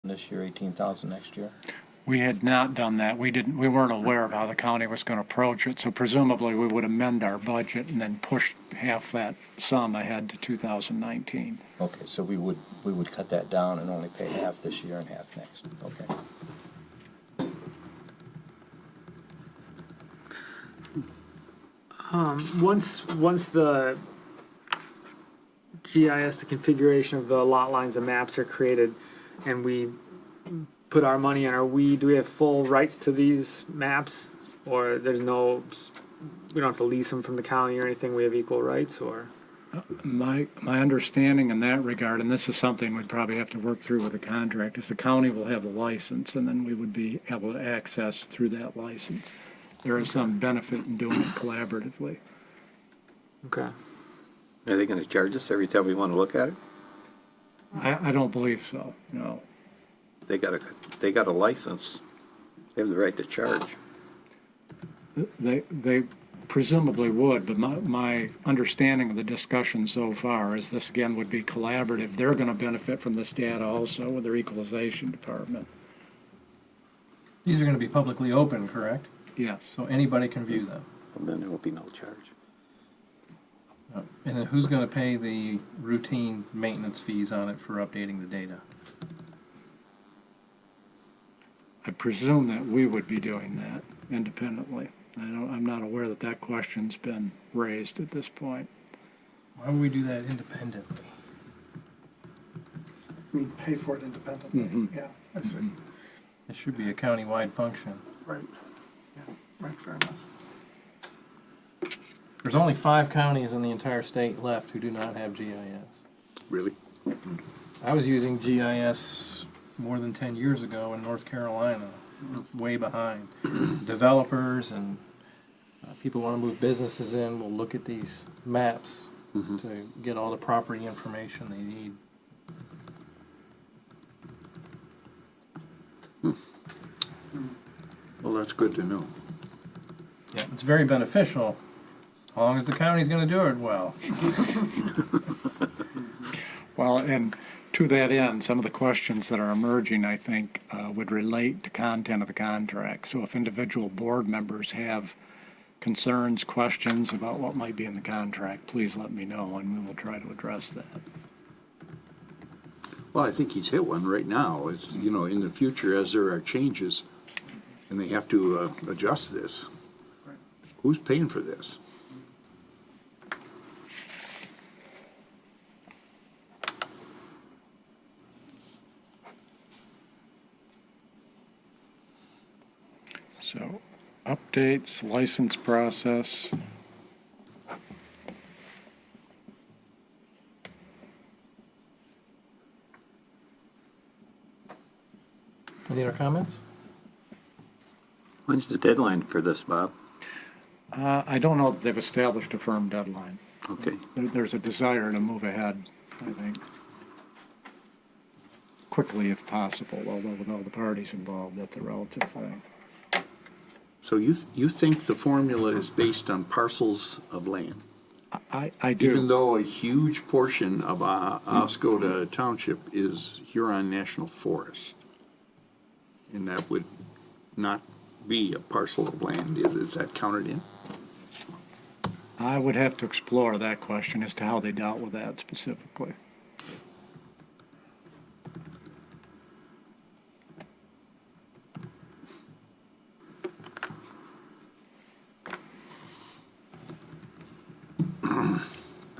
this year, 18,000 next year? We had not done that. We weren't aware of how the county was going to approach it, so presumably we would amend our budget and then push half that sum ahead to 2019. Okay, so we would cut that down and only pay half this year and half next. Okay. Once the GIS, the configuration of the lot lines, the maps are created, and we put our money in, do we have full rights to these maps? Or we don't have to lease them from the county or anything, we have equal rights, or? My understanding in that regard, and this is something we'd probably have to work through with the contract, is the county will have a license, and then we would be able to access through that license. There is some benefit in doing it collaboratively. Okay. Are they going to charge us every time we want to look at it? I don't believe so, no. They got a license. They have the right to charge. They presumably would, but my understanding of the discussion so far is this again would be collaborative. They're going to benefit from this data also with their equalization department. These are going to be publicly open, correct? Yes. So anybody can view them. And then there will be no charge. And then who's going to pay the routine maintenance fees on it for updating the data? I presume that we would be doing that independently. I'm not aware that that question's been raised at this point. Why would we do that independently? We pay for it independently. Mhm. Yeah, I see. It should be a county-wide function. Right. Yeah, right, fair enough. There's only 5 counties in the entire state left who do not have GIS. Really? I was using GIS more than 10 years ago in North Carolina, way behind. Developers and people want to move businesses in will look at these maps to get all the property information they need. Well, that's good to know. Yeah, it's very beneficial, as long as the county's going to do it well. Well, and to that end, some of the questions that are emerging, I think, would relate to content of the contract. So if individual board members have concerns, questions about what might be in the contract, please let me know and we will try to address that. Well, I think he's hit one right now. It's, you know, in the future, as there are changes and they have to adjust this, who's paying for this? So, updates, license process. Any other comments? When's the deadline for this, Bob? I don't know that they've established a firm deadline. Okay. There's a desire to move ahead, I think, quickly if possible, although with all the parties involved, that's a relative thing. So you think the formula is based on parcels of land? I do. Even though a huge portion of Oscoda Township is Huron National Forest, and that would not be a parcel of land, is that counted in? I would have to explore that question as to how they dealt with that specifically.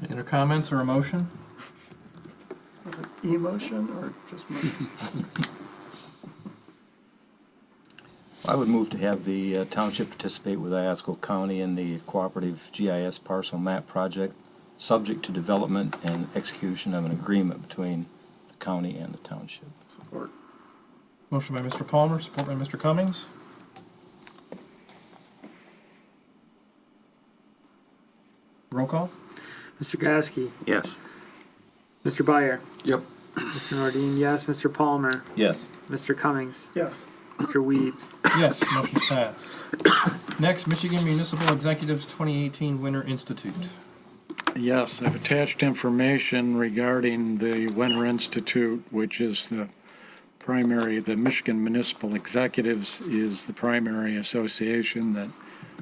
Any other comments or a motion? Was it emotion or just motion? I would move to have the township participate with Iosco County in the cooperative GIS parcel map project, subject to development and execution of an agreement between the county and the township. Support. Motion by Mr. Palmer, support by Mr. Cummings. Roll call? Mr. Gasky, Yes. Mr. Byer, Yep. Mr. Nordine, yes, Mr. Palmer, Yes. Mr. Cummings, Yes. Mr. Weed. Yes, motion's passed. Next, Michigan Municipal Executives 2018 Winter Institute. Yes, I've attached information regarding the Winter Institute, which is the the Michigan Municipal Executives is the primary association that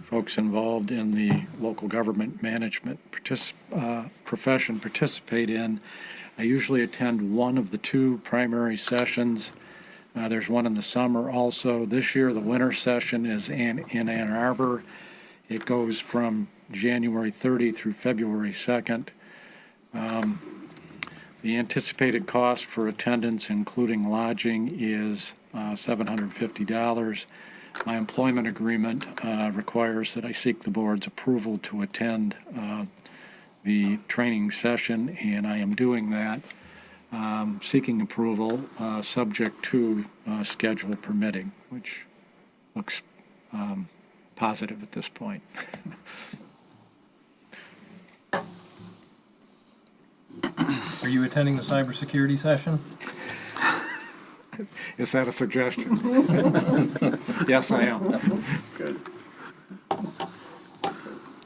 folks involved in the local government management profession participate in. I usually attend one of the two primary sessions. There's one in the summer also. This year, the winter session is in Ann Arbor. It goes from January 30 through February 2nd. The anticipated cost for attendance, including lodging, is $750. My employment agreement requires that I seek the board's approval to attend the training session, and I am doing that, seeking approval, subject to schedule permitting, which looks positive at this point. Are you attending the cybersecurity session? Is that a suggestion? Yes, I am. Good.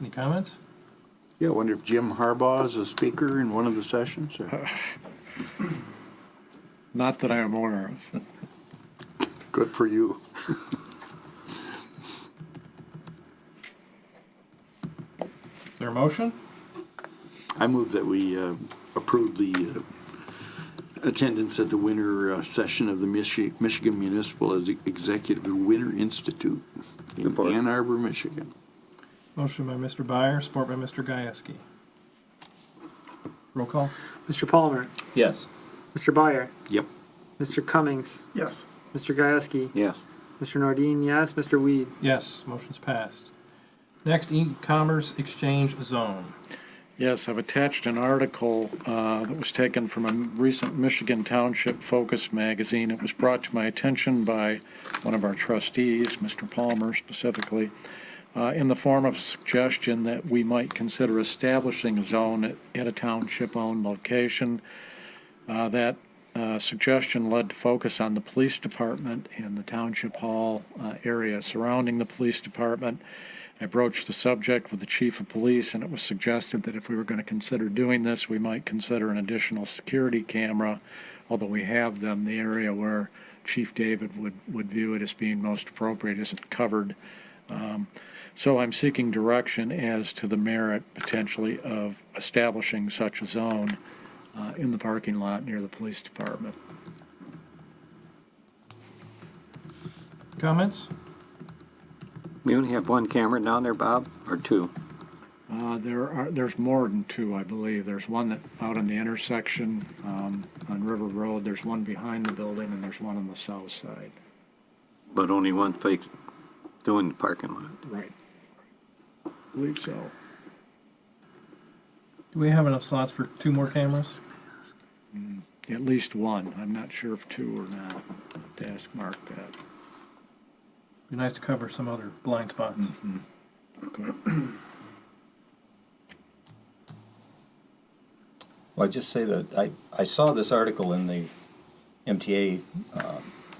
Any comments? Yeah, I wonder if Jim Harbaugh is a speaker in one of the sessions, or? Not that I am aware of. Good for you. Is there a motion? I move that we approve the attendance at the winter session of the Michigan Municipal Executive Winter Institute in Support. Ann Arbor, Michigan. Motion by Mr. Byer, support by Mr. Gieske. Roll call? Mr. Palmer, Yes. Mr. Byer, Yep. Mr. Cummings, Yes. Mr. Gieske, Yes. Mr. Nordine, yes, Mr. Weed. Yes, motion's passed. Next, e-commerce exchange zone. Yes, I've attached an article that was taken from a recent Michigan Township Focus magazine. It was brought to my attention by one of our trustees, Mr. Palmer specifically, in the form of a suggestion that we might consider establishing a zone at a township-owned location. That suggestion led to focus on the police department and the township hall area surrounding the police department. I broached the subject with the chief of police, and it was suggested that if we were going to consider doing this, we might consider an additional security camera, although we have them. The area where Chief David would view it as being most appropriate isn't covered. So I'm seeking direction as to the merit potentially of establishing such a zone in the parking lot near the police department. Comments? We only have one camera down there, Bob, or two? There's more than two, I believe. There's one that out on the intersection on River Road. There's one behind the building, and there's one on the south side. But only one fake doing the parking lot. Right. I believe so. Do we have enough slots for 2 more cameras? At least one. I'm not sure if two or not. To ask Mark that. Be nice to cover some other blind spots. Good. Well, I just say that I saw this article in the MTA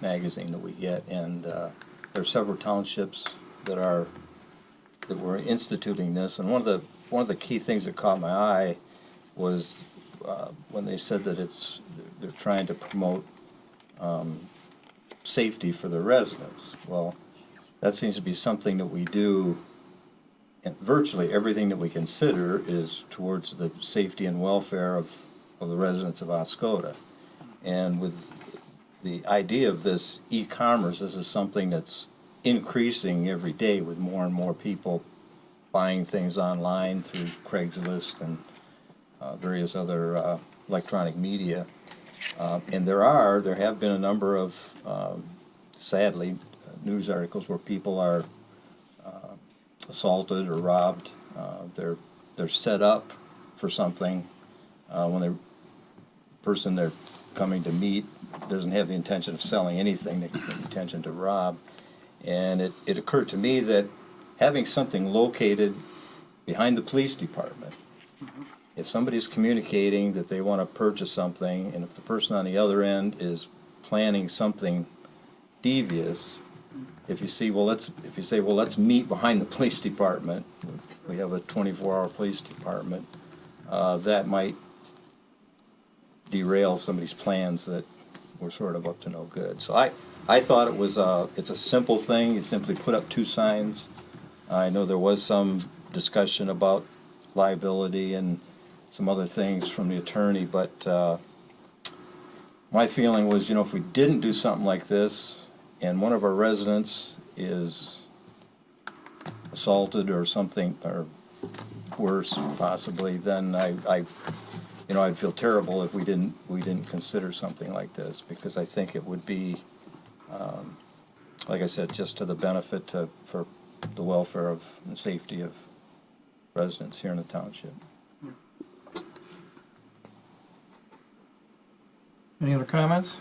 magazine that we get, and there are several townships that were instituting this, and one of the key things that caught my eye was when they said that they're trying to promote safety for the residents. Well, that seems to be something that we do, and virtually everything that we consider is towards the safety and welfare of the residents of Oscoda. And with the idea of this e-commerce, this is something that's increasing every day with more and more people buying things online through Craigslist and various other electronic media. And there have been a number of, sadly, news articles where people are assaulted or robbed. They're set up for something when the person they're coming to meet doesn't have the intention of selling anything. They have the intention to rob. And it occurred to me that having something located behind the police department, if somebody's communicating that they want to purchase something, and if the person on the other end is planning something devious, if you say, well, let's meet behind the police department, we have a 24-hour police department, that might derail somebody's plans that we're sort of up to no good. So I thought it was, it's a simple thing. You simply put up 2 signs. I know there was some discussion about liability and some other things from the attorney, but my feeling was, if we didn't do something like this and one of our residents is assaulted or something, or worse possibly, then I'd feel terrible if we didn't consider something like this, because I think it would be, like I said, just to the benefit for the welfare of and safety of residents here in the township. Any other comments?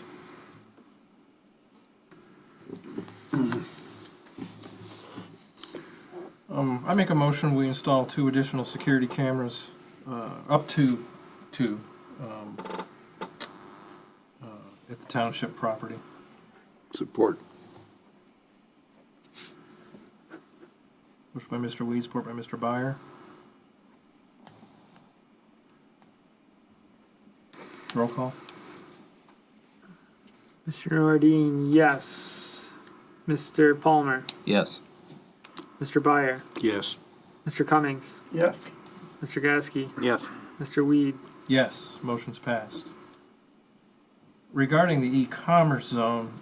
I make a motion, we install 2 additional security cameras, up to 2, at the township property. Support. Motion by Mr. Weed, support by Mr. Byer. Roll call. Mr. Nordine, yes. Mr. Palmer, Yes. Mr. Byer, Yes. Mr. Cummings, Yes. Mr. Gasky, Yes. Mr. Weed. Yes, motion's passed. Regarding the e-commerce zone,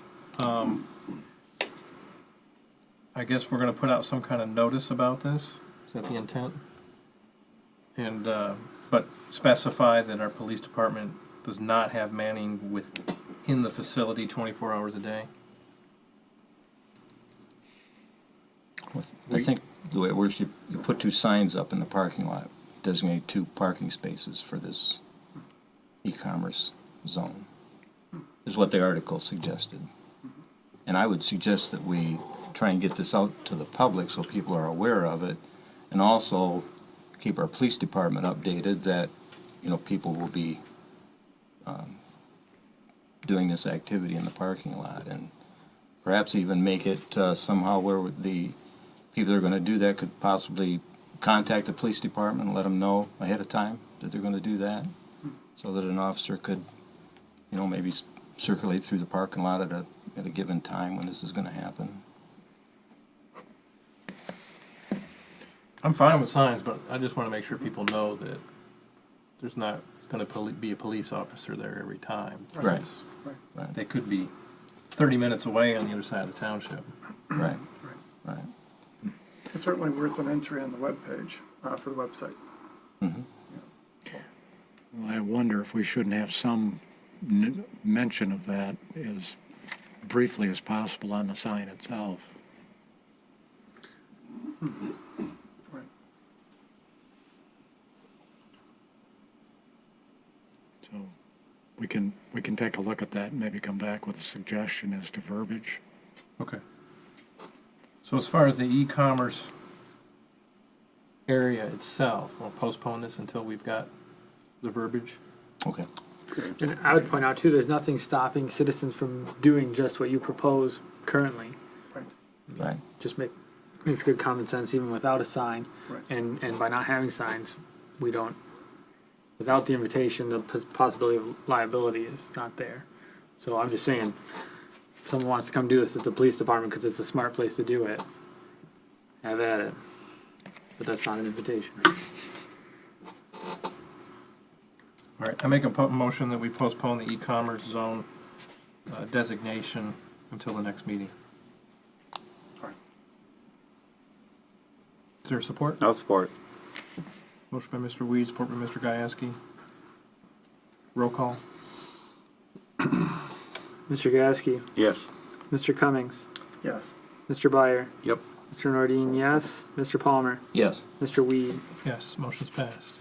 I guess we're gonna put out some kind of notice about this. Is that the intent? And, but specify that our police department does not have manning within the facility 24 hours a day. I think the way it works, you put 2 signs up in the parking lot, designate 2 parking spaces for this e-commerce zone, is what the article suggested. And I would suggest that we try and get this out to the public so people are aware of it, and also keep our police department updated that, people will be doing this activity in the parking lot, and perhaps even make it somehow where the people that are going to do that could possibly contact the police department and let them know ahead of time that they're going to do that, so that an officer could, maybe circulate through the parking lot at a given time when this is going to happen. I'm fine with signs, but I just want to make sure people know that there's not going to be a police officer there every time. Right. Because Right. they could be 30 minutes away on the other side of the township. Right. Right. It's certainly worth an entry on the webpage, for the website. Mm-hmm. Well, I wonder if we shouldn't have some mention of that as briefly as possible on the sign itself. Right. So we can take a look at that and maybe come back with a suggestion as to verbiage. Okay. So as far as the e-commerce area itself, we'll postpone this until we've got the verbiage. Okay. And I would point out too, there's nothing stopping citizens from doing just what you propose currently. Right. Right. Just makes good common sense even without a sign. Right. And by not having signs, we don't, without the invitation, the possibility of liability is not there. So I'm just saying, if someone wants to come do this at the police department because it's a smart place to do it, have at it. But that's not an invitation. All right, I make a motion that we postpone the e-commerce zone designation until the next meeting. All right. Is there support? I'll support. Motion by Mr. Weed, support by Mr. Gieske. Roll call. Mr. Gasky, Yes. Mr. Cummings, Yes. Mr. Byer, Yep. Mr. Nordine, yes. Mr. Palmer, Yes. Mr. Weed. Yes, motion's passed.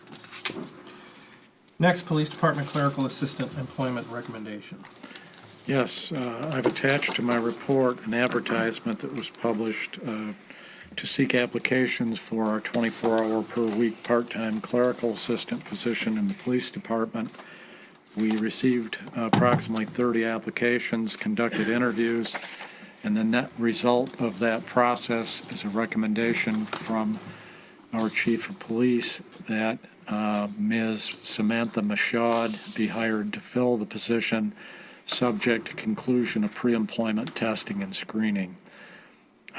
Next, Police Department Clerical Assistant Employment Recommendation. Yes, I've attached to my report an advertisement that was published to seek applications for our 24-hour-per-week part-time clerical assistant position in the police department. We received approximately 30 applications, conducted interviews, and the net result of that process is a recommendation from our chief of police that Ms. Samantha Mashaud be hired to fill the position subject to conclusion of pre-employment testing and screening.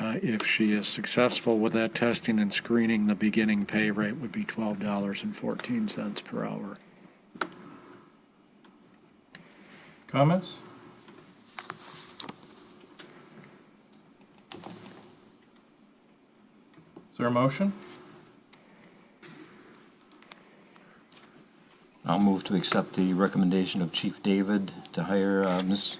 If she is successful with that testing and screening, the beginning pay rate would be $12.14 per hour. Comments? Is there a motion? I'll move to accept the recommendation of Chief David to hire Ms.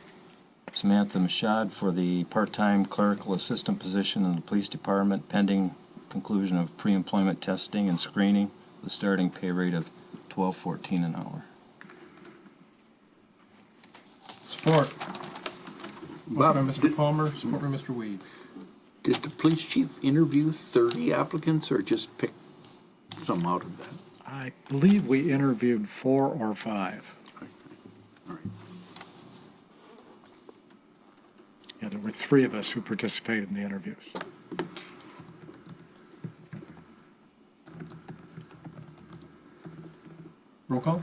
Samantha Mashad for the part-time clerical assistant position in the police department pending conclusion of pre-employment testing and screening, the starting pay rate of $12.14 an hour. Support. Bob, Motion by Mr. Palmer, support by Mr. Weed. did the police chief interview 30 applicants or just pick some out of that? I believe we interviewed 4 or 5. All right. Yeah, there were 3 of us who participated in the interviews. Roll call?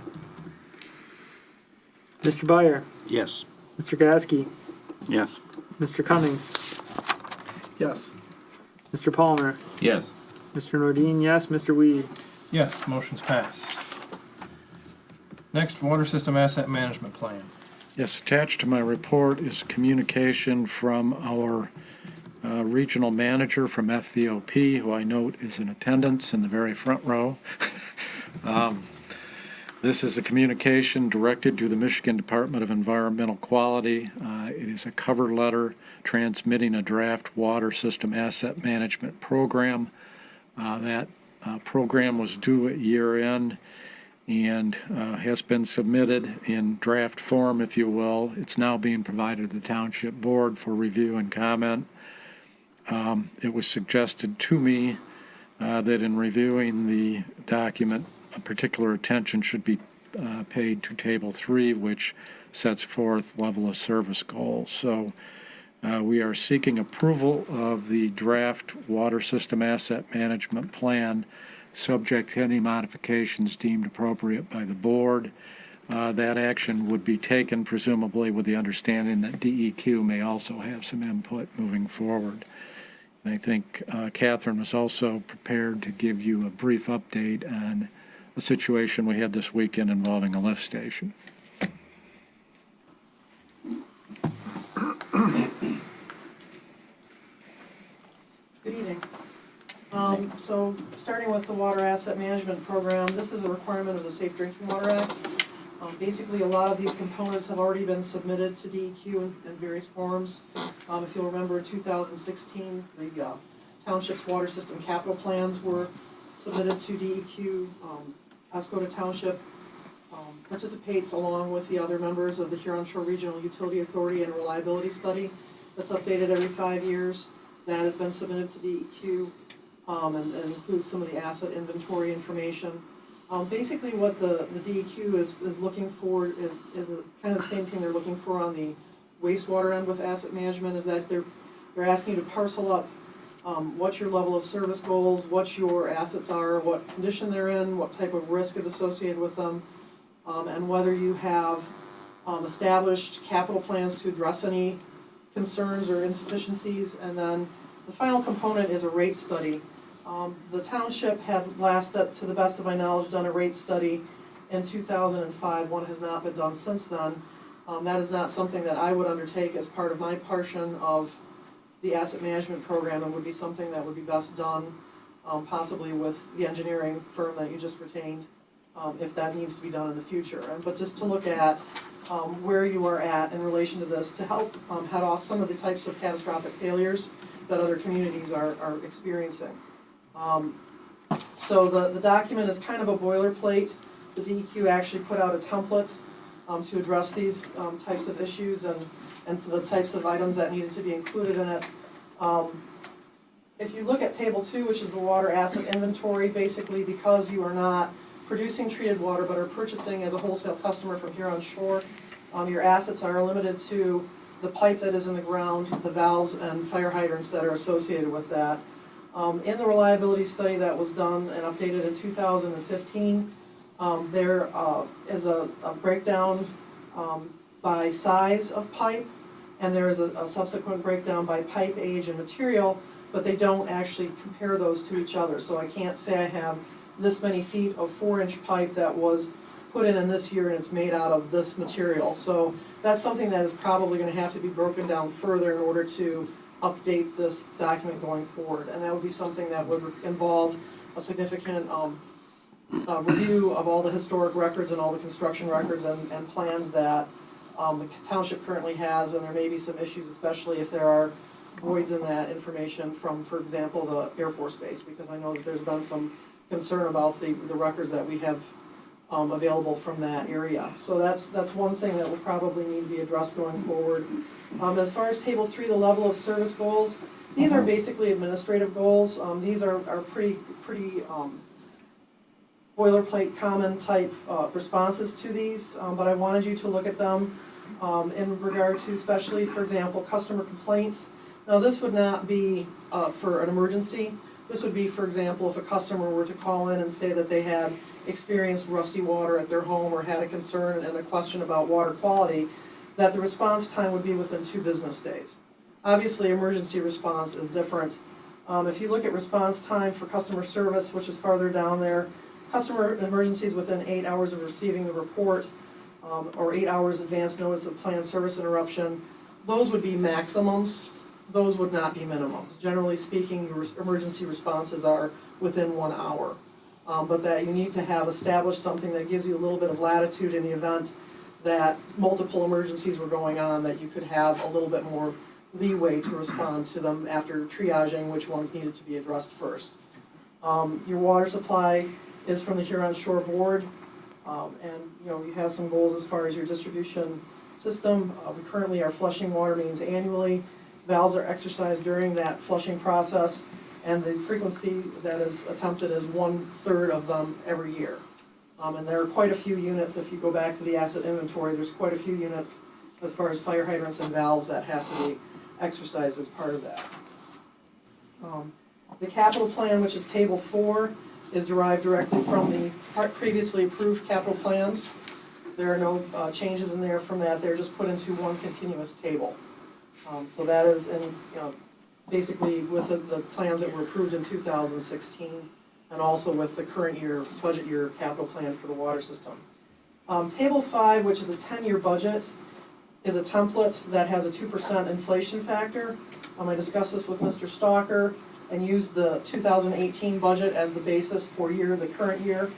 Mr. Byer, Yes. Mr. Gasky, Yes. Mr. Cummings, Yes. Mr. Palmer, Yes. Mr. Nordine, yes, Mr. Weed. Yes, motion's passed. Next, Water System Asset Management Plan. Yes, attached to my report is communication from our regional manager from FVOP, who I note is in attendance in the very front row. This is a communication directed to the Michigan Department of Environmental Quality. It is a cover letter transmitting a draft water system asset management program. That program was due at year end and has been submitted in draft form, if you will. It's now being provided to the Township Board for review and comment. It was suggested to me that in reviewing the document, a particular attention should be paid to Table 3, which sets forth level of service goals. So we are seeking approval of the draft water system asset management plan, subject to any modifications deemed appropriate by the board. That action would be taken presumably with the understanding that DEQ may also have some input moving forward. And I think Catherine was also prepared to give you a brief update on a situation we had this weekend involving a lift station. Good evening. So, starting with the Water Asset Management Program, this is a requirement of the Safe Drinking Water Act. Basically, a lot of these components have already been submitted to DEQ in various forms. If you'll remember, in 2016, the Township's water system capital plans were submitted to DEQ. Oscoda Township participates along with the other members of the Huron Shore Regional Utility Authority in a reliability study that's updated every 5 years. That has been submitted to DEQ and includes some of the asset inventory information. Basically what the DEQ is looking for is kind of the same thing they're looking for on the wastewater end with asset management, is that they're asking you to parcel up what your level of service goals, what your assets are, what condition they're in, what type of risk is associated with them, and whether you have established capital plans to address any concerns or insufficiencies. And then the final component is a rate study. The township had last, to the best of my knowledge, done a rate study in 2005. One has not been done since then. That is not something that I would undertake as part of my portion of the asset management program, and would be something that would be best done possibly with the engineering firm that you just retained, if that needs to be done in the future. But just to look at where you are at in relation to this, to help head off some of the types of catastrophic failures that other communities are experiencing. So the document is kind of a boilerplate. The DEQ actually put out a template to address these types of issues and to the types of items that needed to be included in it. If you look at Table 2, which is the water asset inventory, basically because you are not producing treated water but are purchasing as a wholesale customer from Huron Shore, your assets are limited to the pipe that is in the ground, the valves and fire hydrants that are associated with that. In the reliability study that was done and updated in 2015, there is a breakdown by size of pipe, and there is a subsequent breakdown by pipe age and material, but they don't actually compare those to each other. So I can't say I have this many feet of 4-inch pipe that was put in this year and it's made out of this material. So that's something that is probably gonna have to be broken down further in order to update this document going forward. And that would be something that would involve a significant review of all the historic records and all the construction records and plans that the township currently has, and there may be some issues, especially if there are voids in that information from, for example, the Air Force Base, because I know that there's been some concern about the records that we have available from that area. So that's one thing that will probably need to be addressed going forward. As far as Table 3, the level of service goals, these are basically administrative goals. These are pretty boilerplate, common type responses to these, but I wanted you to look at them in regard to, especially, for example, customer complaints. Now, this would not be for an emergency. This would be, for example, if a customer were to call in and say that they had experienced rusty water at their home or had a concern and a question about water quality, that the response time would be within 2 business days. Obviously, emergency response is different. If you look at response time for customer service, which is farther down there, customer emergencies within 8 hours of receiving the report, or 8 hours advance notice of planned service interruption, those would be maximums. Those would not be minimums. Generally speaking, your emergency responses are within 1 hour. But that you need to have established something that gives you a little bit of latitude in the event that multiple emergencies were going on, that you could have a little bit more leeway to respond to them after triaging which ones needed to be addressed first. Your water supply is from the Huron Shore Board, and you have some goals as far as your distribution system. We currently are flushing water mains annually. Valves are exercised during that flushing process, and the frequency that is attempted is 1/3 of them every year. And there are quite a few units, if you go back to the asset inventory, there's quite a few units as far as fire hydrants and valves that have to be exercised as part of that. The capital plan, which is Table 4, is derived directly from the previously approved capital plans. There are no changes in there from that. They're just put into one continuous table. So that is in, basically with the plans that were approved in 2016, and also with the current year, budget year capital plan for the water system. Table 5, which is a 10-year budget, is a template that has a 2% inflation factor. I discussed this with Mr. Stalker and used the 2018 budget as the basis for the current year.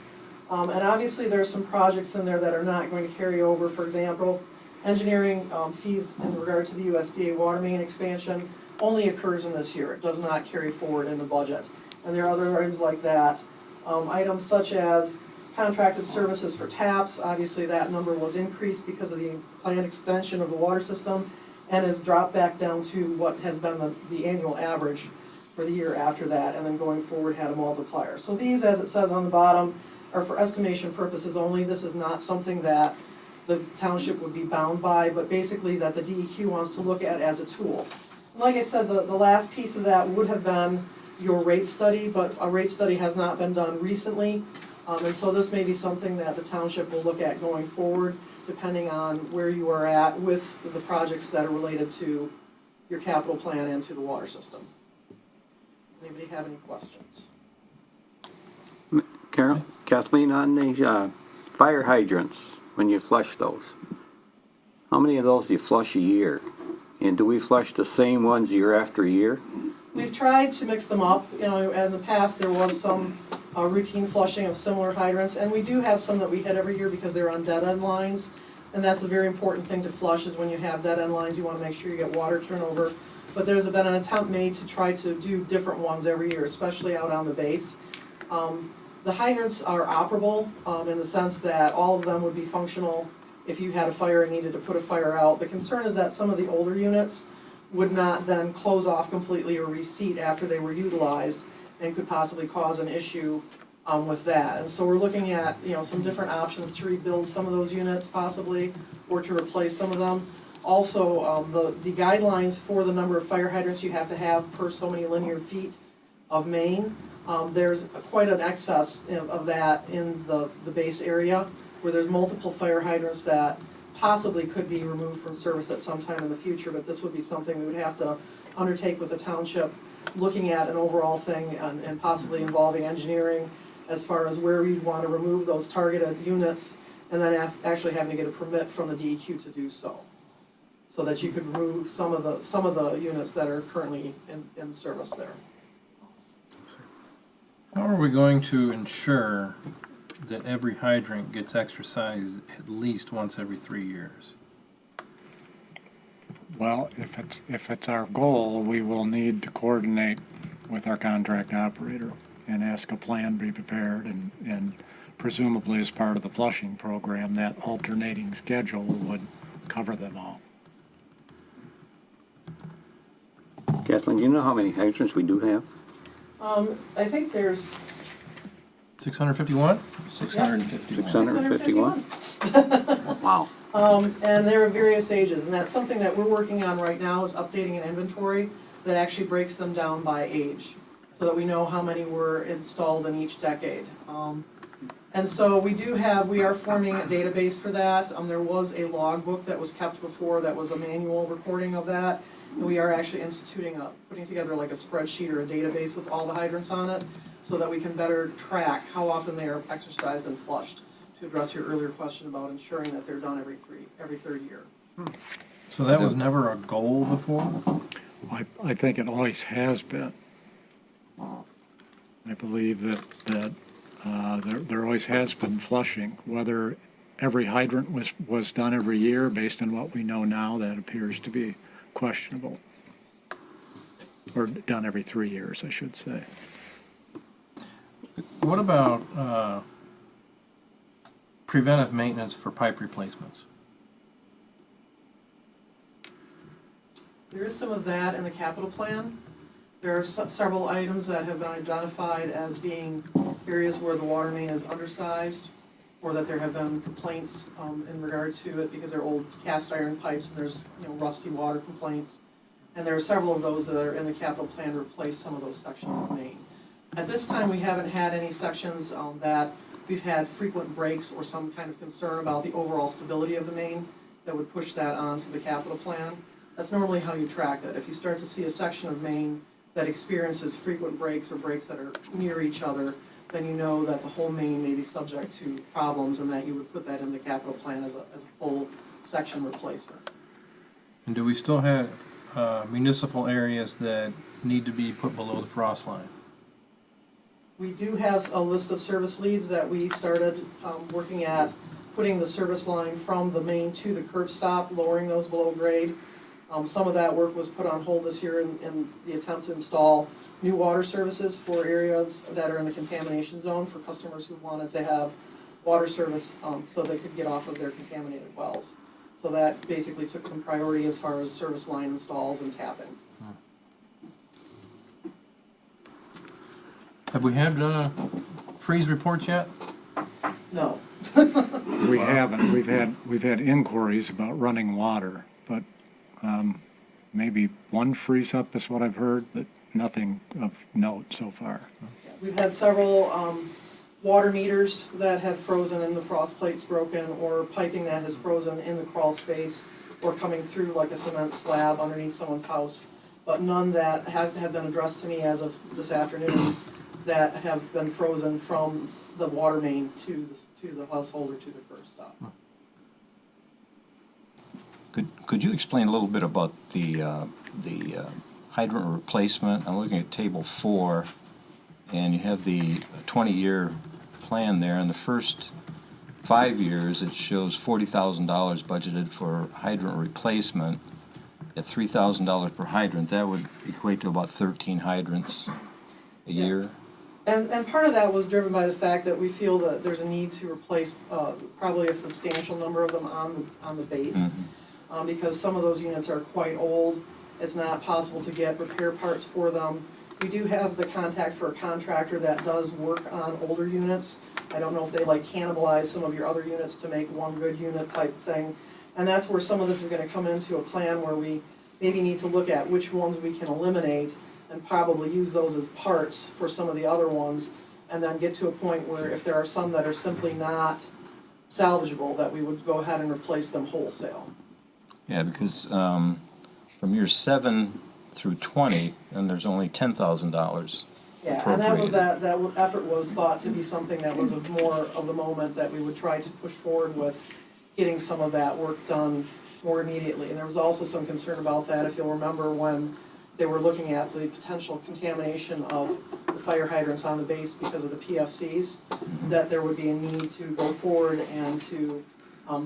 And obviously there are some projects in there that are not going to carry over. For example, engineering fees in regard to the USDA water main expansion only occurs in this year. It does not carry forward in the budget. And there are other items like that. Items such as contracted services for taps, obviously that number was increased because of the planned expansion of the water system and has dropped back down to what has been the annual average for the year after that, and then going forward had a multiplier. So these, as it says on the bottom, are for estimation purposes only. This is not something that the township would be bound by, but basically that the DEQ wants to look at as a tool. And like I said, the last piece of that would have been your rate study, but a rate study has not been done recently. And so this may be something that the township will look at going forward, depending on where you are at with the projects that are related to your capital plan and to the water system. Does anybody have any questions? Carol, Kathleen, on these fire hydrants, when you flush those, how many of those do you flush a year? And do we flush the same ones year after year? We've tried to mix them up. In the past there was some routine flushing of similar hydrants, and we do have some that we hit every year because they're on dead-end lines. And that's a very important thing to flush, is when you have dead-end lines, you want to make sure you get water turnover. But there's been an attempt made to try to do different ones every year, especially out on the base. The hydrants are operable in the sense that all of them would be functional if you had a fire and needed to put a fire out. The concern is that some of the older units would not then close off completely or reseat after they were utilized, and could possibly cause an issue with that. And so we're looking at some different options to rebuild some of those units possibly, or to replace some of them. Also, the guidelines for the number of fire hydrants you have to have per so many linear feet of main, there's quite an excess of that in the base area, where there's multiple fire hydrants that possibly could be removed from service at some time in the future, but this would be something we would have to undertake with the township, looking at an overall thing and possibly involving engineering as far as where we'd want to remove those targeted units, and then actually having to get a permit from the DEQ to do so. So that you could remove some of the units that are currently in service there. How are we going to ensure that every hydrant gets exercised at least once every 3 years? Well, if it's our goal, we will need to coordinate with our contract operator and ask a plan be prepared, and presumably as part of the flushing program, that alternating schedule would cover them all. Kathleen, do you know how many hydrants we do have? I think there's 651? 651. 651? Wow. And they're of various ages, and that's something that we're working on right now, is updating an inventory that actually breaks them down by age, so that we know how many were installed in each decade. And so we are forming a database for that. There was a logbook that was kept before that was a manual recording of that. And we are actually putting together like a spreadsheet or a database with all the hydrants on it, so that we can better track how often they are exercised and flushed, to address your earlier question about ensuring that they're done every third year. So that was never a goal before? I think it always has been. I believe that there always has been flushing. Whether every hydrant was done every year, based on what we know now, that appears to be questionable. Or done every 3 years, I should say. What about preventive maintenance for pipe replacements? There is some of that in the capital plan. There are several items that have been identified as being areas where the water main is undersized, or that there have been complaints in regard to it because they're old cast iron pipes and there's rusty water complaints. And there are several of those that are in the capital plan to replace some of those sections of main. At this time, we haven't had any sections that we've had frequent breaks or some kind of concern about the overall stability of the main that would push that onto the capital plan. That's normally how you track it. If you start to see a section of main that experiences frequent breaks or breaks that are near each other, then you know that the whole main may be subject to problems, and that you would put that in the capital plan as a full section replacement. And do we still have municipal areas that need to be put below the frost line? We do have a list of service leads that we started working at, putting the service line from the main to the curb stop, lowering those below grade. Some of that work was put on hold this year in the attempt to install new water services for areas that are in the contamination zone for customers who wanted to have water service so they could get off of their contaminated wells. So that basically took some priority as far as service line installs and tapping. Have we had freeze reports yet? No. We haven't. We've had inquiries about running water, but maybe one freeze up is what I've heard, but nothing of note so far. We've had several water meters that have frozen and the frost plates broken, or piping that has frozen in the crawl space, or coming through like a cement slab underneath someone's house, but none that have been addressed to me as of this afternoon that have been frozen from the water main to the household or to the curb stop. Could you explain a little bit about the hydrant replacement? I'm looking at table 4, and you have the 20-year plan there. In the first 5 years, it shows $40,000 budgeted for hydrant replacement. At $3,000 per hydrant, that would equate to about 13 hydrants a year. And part of that was driven by the fact that we feel that there's a need to replace probably a substantial number of them on the base. Because some of those units are quite old. It's not possible to get repair parts for them. We do have the contact for a contractor that does work on older units. I don't know if they cannibalize some of your other units to make one good unit type thing. And that's where some of this is going to come into a plan where we maybe need to look at which ones we can eliminate and probably use those as parts for some of the other ones, and then get to a point where if there are some that are simply not salvageable, that we would go ahead and replace them wholesale. Yeah, because from years 7 through 20, then there's only $10,000. Yeah, and that was, Appropriated. that effort was thought to be something that was of more of the moment, that we would try to push forward with getting some of that work done more immediately. And there was also some concern about that, if you'll remember, when they were looking at the potential contamination of the fire hydrants on the base because of the PFCs, that there would be a need to go forward and to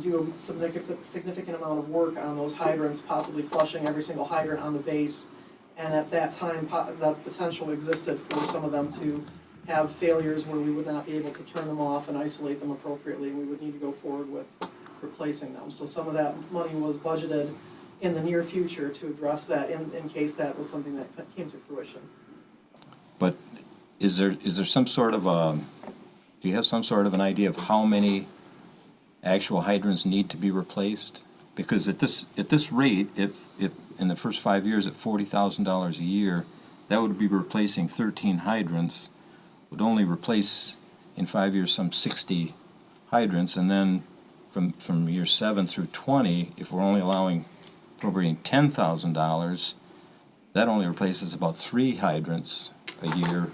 do a significant amount of work on those hydrants, possibly flushing every single hydrant on the base. And at that time, the potential existed for some of them to have failures where we would not be able to turn them off and isolate them appropriately, and we would need to go forward with replacing them. So some of that money was budgeted in the near future to address that in case that was something that came to fruition. But is there some sort of do you have some sort of an idea of how many actual hydrants need to be replaced? Because at this rate, if in the first 5 years at $40,000 a year, that would be replacing 13 hydrants, would only replace in 5 years some 60 hydrants, and then from year 7 through 20, if we're only appropriating $10,000, that only replaces about 3 hydrants a year.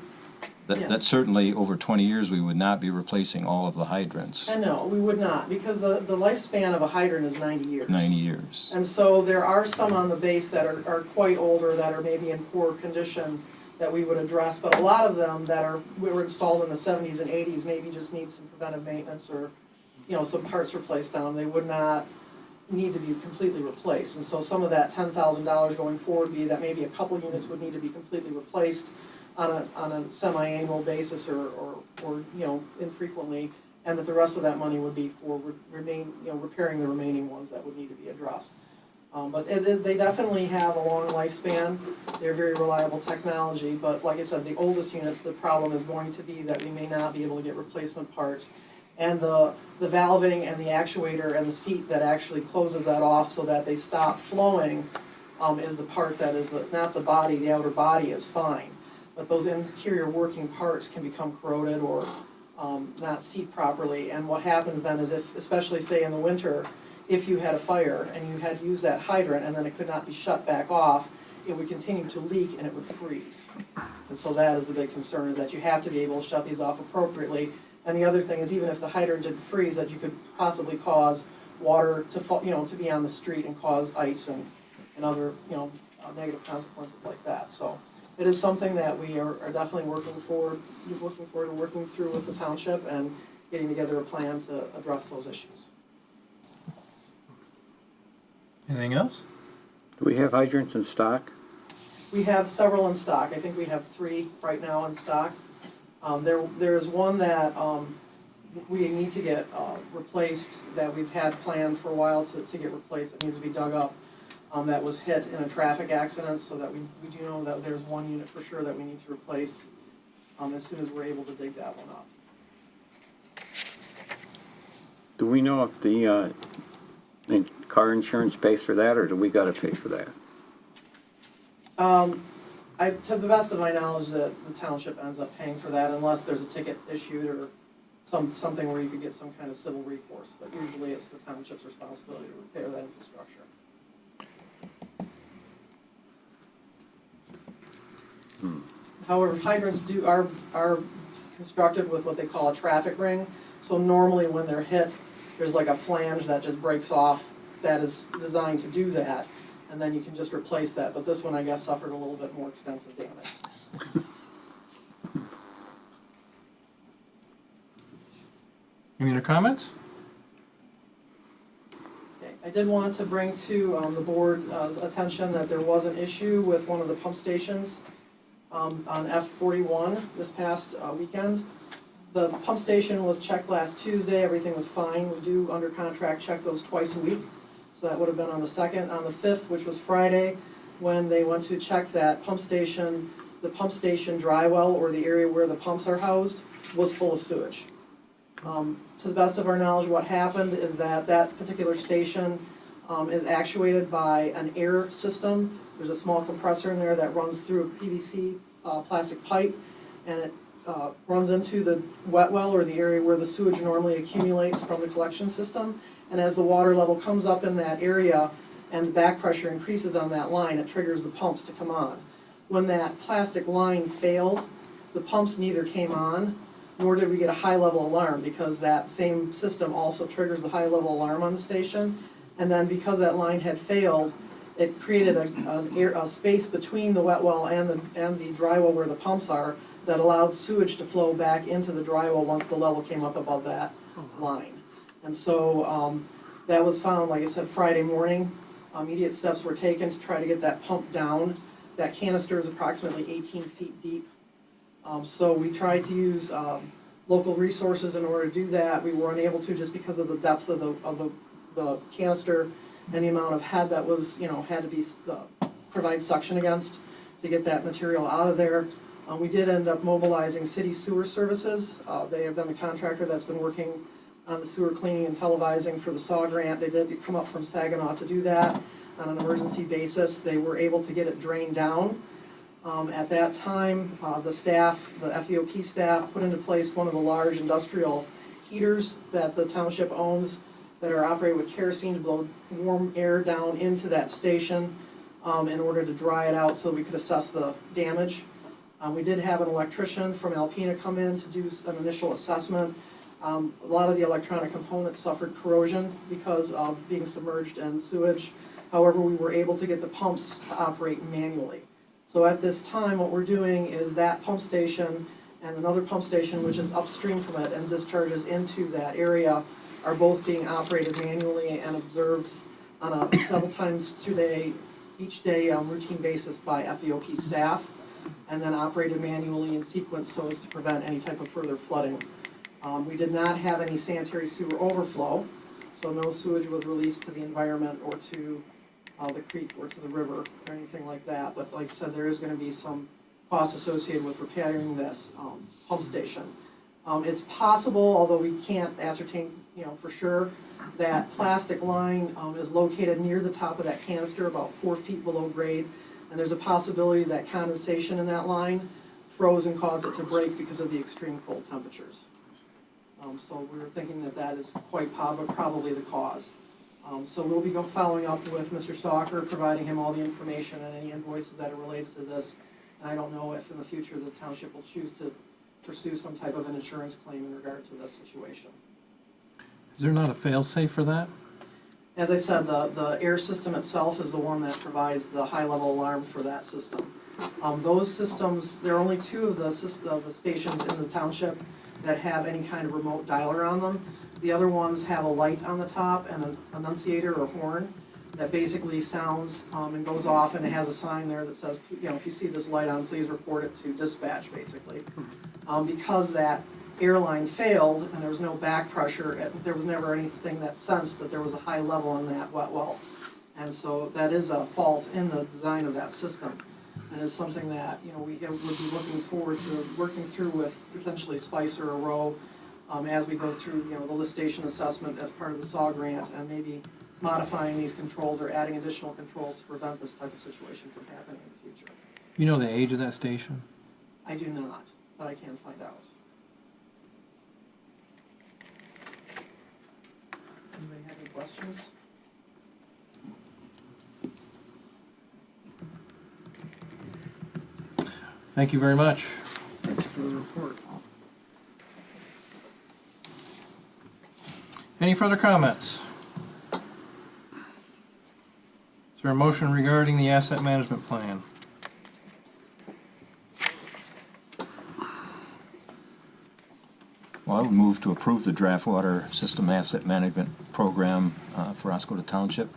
Yeah. That certainly, over 20 years, we would not be replacing all of the hydrants. And no, we would not, because the lifespan of a hydrant is 90 years. 90 years. And so there are some on the base that are quite older, that are maybe in poor condition, that we would address, but a lot of them that were installed in the 70s and 80s maybe just need some preventive maintenance, or, you know, some parts replaced on them. They would not need to be completely replaced. And so some of that $10,000 going forward would be that maybe a couple units would need to be completely replaced on a semi-annual basis, or you know, infrequently, and that the rest of that money would be for repairing the remaining ones that would need to be addressed. But they definitely have a long lifespan. They're very reliable technology, but like I said, the oldest units, the problem is going to be that we may not be able to get replacement parts. And the valving and the actuator and the seat that actually closes that off so that they stop flowing is the part that is not the body. The outer body is fine, but those interior working parts can become corroded or not seat properly. And what happens then is, if, especially say in the winter, if you had a fire and you had used that hydrant and then it could not be shut back off, it would continue to leak and it would freeze. And so that is the big concern, is that you have to be able to shut these off appropriately. And the other thing is, even if the hydrant didn't freeze, that you could possibly cause water to fall, you know, to be on the street and cause ice and other, you know, negative consequences like that. So it is something that we are definitely looking forward to working through with the township and getting together a plan to address those issues. Anything else? Do we have hydrants in stock? We have several in stock. I think we have 3 right now in stock. There is one that we need to get replaced, that we've had planned for a while to get replaced. It needs to be dug up. That was hit in a traffic accident, so that we do know that there's one unit for sure that we need to replace as soon as we're able to dig that one up. Do we know if the car insurance pays for that, or do we gotta pay for that? To the best of my knowledge, that the township ends up paying for that, unless there's a ticket issued or something where you could get some kind of civil recourse. But usually it's the township's responsibility to repair that infrastructure. However, hydrants are constructed with what they call a traffic ring. So normally when they're hit, there's like a flange that just breaks off that is designed to do that, and then you can just replace that. But this one, I guess, suffered a little bit more extensive damage. Any other comments? Okay. I did want to bring to the board's attention that there was an issue with one of the pump stations on F41 this past weekend. The pump station was checked last Tuesday. Everything was fine. We do, under contract, check those twice a week. So that would have been on the 2nd. On the 5th, which was Friday, when they went to check that pump station, the pump station dry well, or the area where the pumps are housed, was full of sewage. To the best of our knowledge, what happened is that that particular station is actuated by an air system. There's a small compressor in there that runs through a PVC plastic pipe, and it runs into the wet well or the area where the sewage normally accumulates from the collection system. And as the water level comes up in that area and the back pressure increases on that line, it triggers the pumps to come on. When that plastic line failed, the pumps neither came on, nor did we get a high-level alarm, because that same system also triggers the high-level alarm on the station. And then because that line had failed, it created a space between the wet well and the dry well where the pumps are that allowed sewage to flow back into the dry well once the level came up above that line. And so that was found, like I said, Friday morning. Immediate steps were taken to try to get that pump down. That canister is approximately 18 feet deep. So we tried to use local resources in order to do that. We were unable to just because of the depth of the canister and the amount of head that was, had to be provide suction against to get that material out of there. We did end up mobilizing city sewer services. They have been the contractor that's been working on the sewer cleaning and televising for the SAW grant. They did come up from Saginaw to do that on an emergency basis. They were able to get it drained down. At that time, the staff, the FEOP staff, put into place one of the large industrial heaters that the township owns that are operated with kerosene to blow warm air down into that station in order to dry it out so we could assess the damage. We did have an electrician from Alpena come in to do an initial assessment. A lot of the electronic components suffered corrosion because of being submerged in sewage. However, we were able to get the pumps to operate manually. So at this time, what we're doing is that pump station and another pump station, which is upstream from it and discharges into that area, are both being operated manually and observed on a several times each day routine basis by FEOP staff, and then operated manually in sequence so as to prevent any type of further flooding. We did not have any sanitary sewer overflow, so no sewage was released to the environment or to the creek or to the river or anything like that. But like I said, there is going to be some cost associated with repairing this pump station. It's possible, although we can't ascertain, for sure, that plastic line is located near the top of that canister, about 4 feet below grade, and there's a possibility that condensation in that line froze and caused it to break because of the extreme cold temperatures. So we were thinking that is quite probably the cause. So we'll be following up with Mr. Stalker, providing him all the information and any invoices that are related to this. And I don't know if in the future the township will choose to pursue some type of an insurance claim in regard to this situation. Is there not a fail-safe for that? As I said, the air system itself is the one that provides the high-level alarm for that system. Those systems, there are only 2 of the stations in the township that have any kind of remote dialer on them. The other ones have a light on the top and an annunciator or horn that basically sounds and goes off, and it has a sign there that says, if you see this light on, please report it to dispatch, basically. Because that airline failed and there was no back pressure, there was never anything that sensed that there was a high level in that wet well. And so that is a fault in the design of that system. And it's something that, we would be looking forward to working through with potentially Spicer or Rowe as we go through, the lift station assessment as part of the SAW grant, and maybe modifying these controls or adding additional controls to prevent this type of situation from happening in the future. You know the age of that station? I do not, but I can find out. Anybody have any questions? Thank you very much. Thanks for the report. Any further comments? Is there a motion regarding the asset management plan? Well, I would move to approve the draft water system asset management program for Oscoda Township,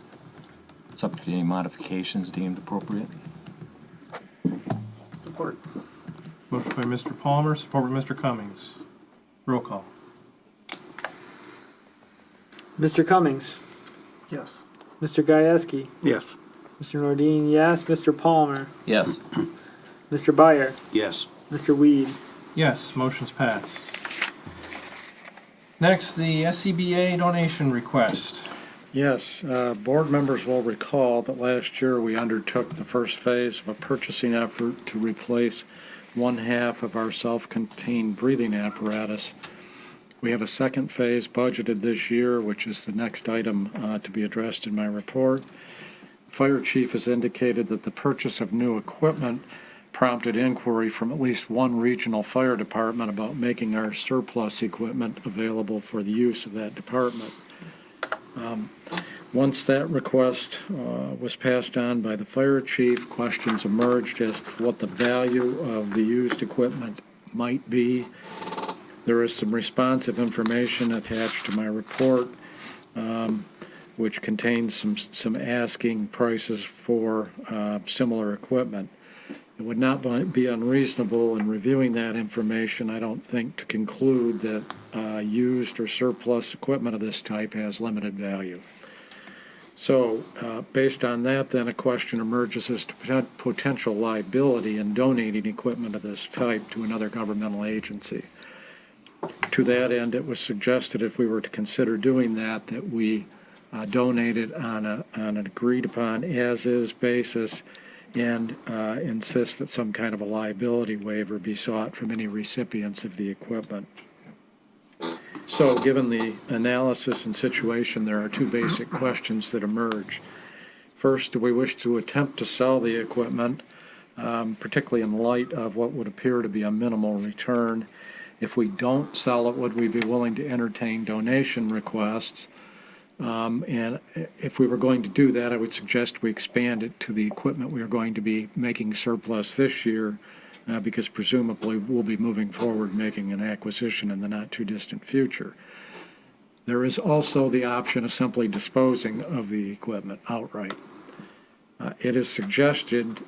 subject to any modifications deemed appropriate. Support. Motion by Mr. Palmer, support by Mr. Cummings. Roll call. Mr. Cummings, Yes. Mr. Gieske, Yes. Mr. Nordine, yes. Mr. Palmer, Yes. Mr. Byer, Yes. Mr. Weed. Yes, motion's passed. Next, the SCBA donation request. Yes, board members will recall that last year we undertook the first phase of a purchasing effort to replace one half of our self-contained breathing apparatus. We have a second phase budgeted this year, which is the next item to be addressed in my report. Fire chief has indicated that the purchase of new equipment prompted inquiry from at least one regional fire department about making our surplus equipment available for the use of that department. Once that request was passed on by the fire chief, questions emerged as to what the value of the used equipment might be. There is some responsive information attached to my report, which contains some asking prices for similar equipment. It would not be unreasonable in reviewing that information, I don't think, to conclude that used or surplus equipment of this type has limited value. So, based on that, then a question emerges as to potential liability in donating equipment of this type to another governmental agency. To that end, it was suggested if we were to consider doing that, that we donate it on an agreed-upon as-is basis and insist that some kind of a liability waiver be sought from any recipients of the equipment. So, given the analysis and situation, there are two basic questions that emerge. First, do we wish to attempt to sell the equipment, particularly in light of what would appear to be a minimal return? If we don't sell it, would we be willing to entertain donation requests? And if we were going to do that, I would suggest we expand it to the equipment we are going to be making surplus this year, because presumably we'll be moving forward making an acquisition in the not-too-distant future. There is also the option of simply disposing of the equipment outright. It is suggested,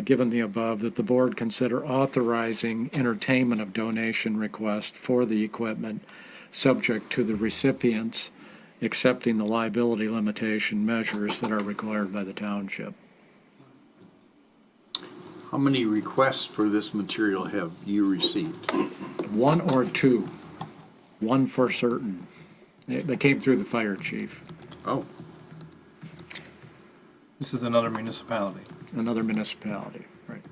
given the above, that the board consider authorizing entertainment of donation requests for the equipment subject to the recipients accepting the liability limitation measures that are required by the township. How many requests for this material have you received? One or two, one for certain. They came through the fire chief, Oh, This is another municipality. another municipality, right?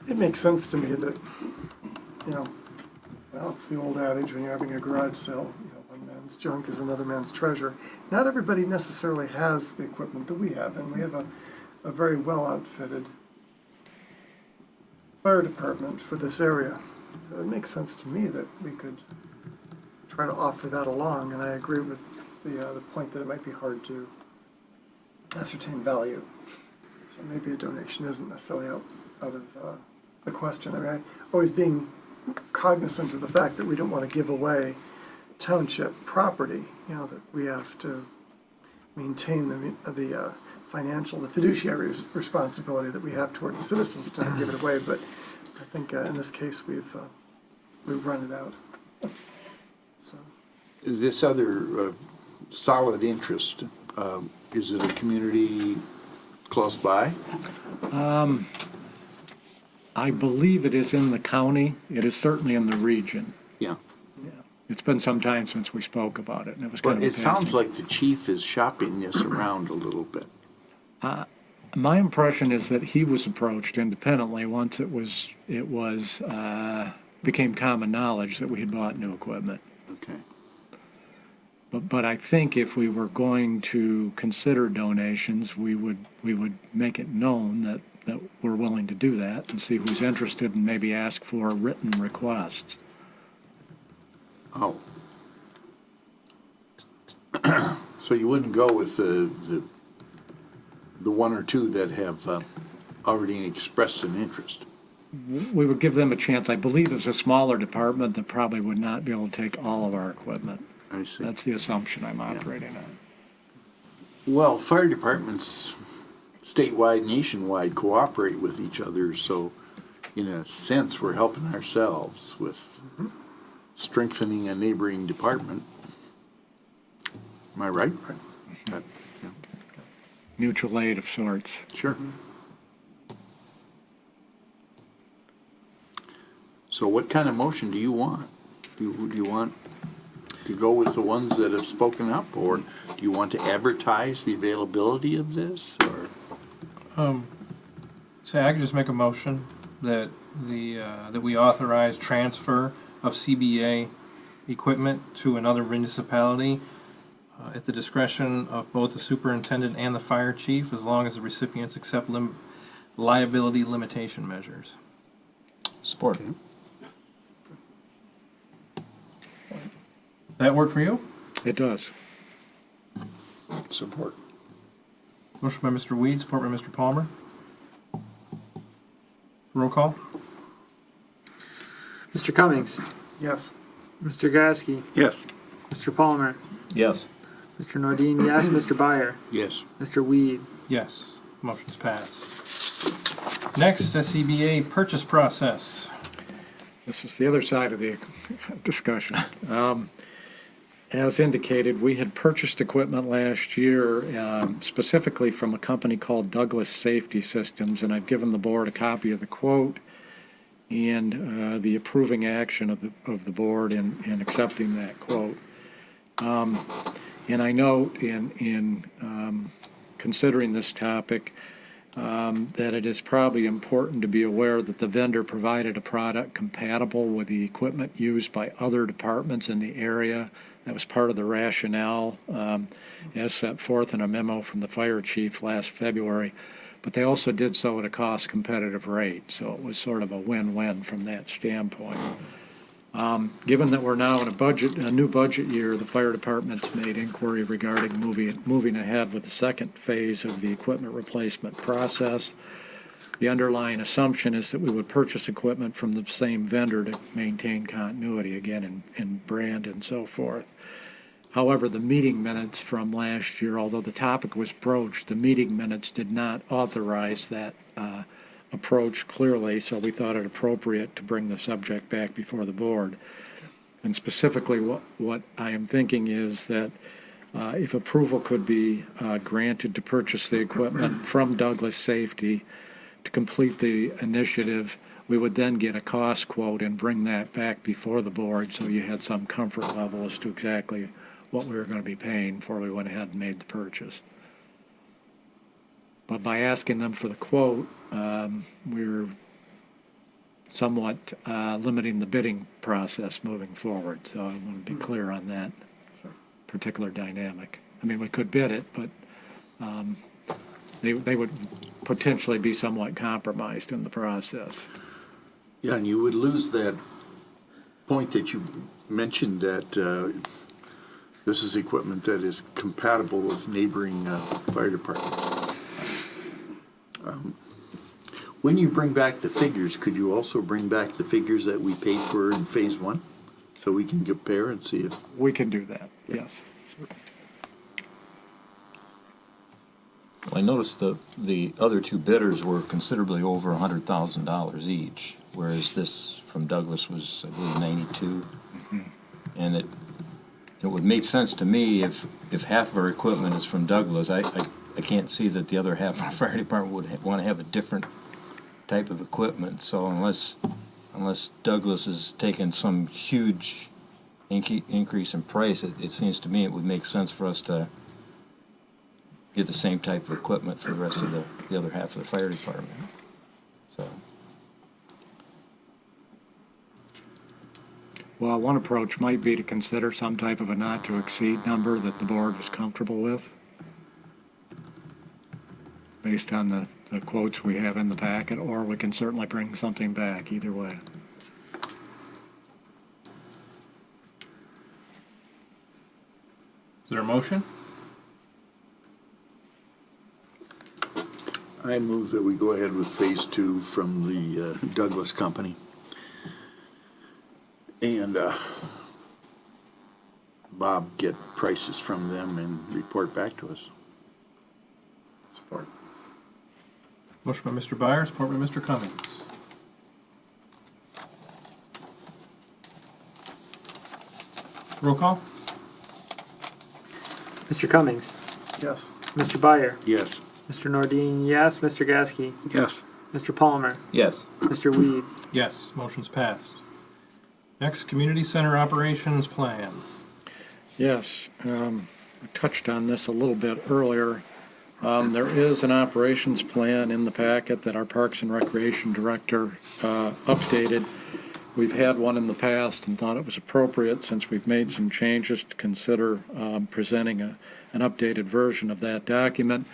It makes sense to me that, well, it's the old adage when you're having a garage sale, one man's junk is another man's treasure. Not everybody necessarily has the equipment that we have, and we have a very well outfitted fire department for this area. So it makes sense to me that we could try to offer that along, and I agree with the point that it might be hard to ascertain value. So maybe a donation isn't necessarily out of the question. I mean, always being cognizant of the fact that we don't want to give away township property, that we have to maintain the financial, the fiduciary responsibility that we have toward the citizens to not give it away. But I think in this case we've run it out. So. this other solid interest, is it a community close by? I believe it is in the county. It is certainly in the region. Yeah. It's been some time since we spoke about it, and it was kind But of it sounds passing. like the chief is shopping this around a little bit. My impression is that he was approached independently once it became common knowledge that we had bought new equipment. Okay. But I think if we were going to consider donations, we would make it known that we're willing to do that and see who's interested and maybe ask for written requests. Oh. So you wouldn't go with the one or two that have already expressed an interest? We would give them a chance. I believe it's a smaller department that probably would not be able to take all of our equipment. I see. That's the assumption I'm operating on. Well, fire departments statewide, nationwide cooperate with each other, so in a sense, we're helping ourselves with strengthening a neighboring department. Am I right? That- yeah. Mutual aid of sorts. Sure. So what kind of motion do you want? Do you want to go with the ones that have spoken up, or do you want to advertise the availability of this, or? Say, I could just make a motion that that we authorize transfer of CBA equipment to another municipality at the discretion of both the superintendent and the fire chief, as long as the recipients accept liability limitation measures. Support. That work for you? It does. Support. Motion by Mr. Weed, support by Mr. Palmer. Roll call? Mr. Cummings, Yes. Mr. Gasky, Yes. Mr. Palmer, Yes. Mr. Nordine, yes, Mr. Byer, Yes. Mr. Weed. Yes. Motion's passed. Next, SCBA purchase process. This is the other side of the discussion. As indicated, we had purchased equipment last year, specifically from a company called Douglas Safety Systems, and I've given the board a copy of the quote and the approving action of the board in accepting that quote. And I note in considering this topic that it is probably important to be aware that the vendor provided a product compatible with the equipment used by other departments in the area. That was part of the rationale as set forth in a memo from the fire chief last February. But they also did so at a cost competitive rate, so it was sort of a win-win from that standpoint. Given that we're now in a new budget year, the fire department's made inquiry regarding moving ahead with the second phase of the equipment replacement process. The underlying assumption is that we would purchase equipment from the same vendor to maintain continuity again in brand and so forth. However, the meeting minutes from last year, although the topic was broached, the meeting minutes did not authorize that approach clearly, so we thought it appropriate to bring the subject back before the board. And specifically, what I am thinking is that if approval could be granted to purchase the equipment from Douglas Safety to complete the initiative, we would then get a cost quote and bring that back before the board so you had some comfort level as to exactly what we were going to be paying before we went ahead and made the purchase. But by asking them for the quote, we're somewhat limiting the bidding process moving forward. So I want to be clear on that particular dynamic. I mean, we could bid it, but they would potentially be somewhat compromised in the process. Yeah, and you would lose that point that you mentioned that this is equipment that is compatible with neighboring fire departments. When you bring back the figures, could you also bring back the figures that we paid for in phase one? So we can compare and see if, We can do that, yes. Well, I noticed the other two bidders were considerably over $100,000 each, whereas this from Douglas was, I believe, 92. And it would make sense to me if half of our equipment is from Douglas. I can't see that the other half of our fire department would want to have a different type of equipment. So unless Douglas is taking some huge increase in price, it seems to me it would make sense for us to get the same type of equipment for the rest of the other half of the fire department. So. Well, one approach might be to consider some type of a not-to-exceed number that the board is comfortable with, based on the quotes we have in the packet, or we can certainly bring something back, either way. Is there a motion? I move that we go ahead with phase two from the Douglas company. And Bob get prices from them and report back to us. Support. Motion by Mr. Byer, support by Mr. Cummings. Roll call? Mr. Cummings, Yes. Mr. Byer, Yes. Mr. Nordine, yes, Mr. Gasky, Yes. Mr. Palmer, Yes. Mr. Weed. Yes, motion's passed. Next, Community Center Operations Plan. Yes, I touched on this a little bit earlier. There is an operations plan in the packet that our Parks and Recreation Director updated. We've had one in the past and thought it was appropriate, since we've made some changes, to consider presenting an updated version of that document.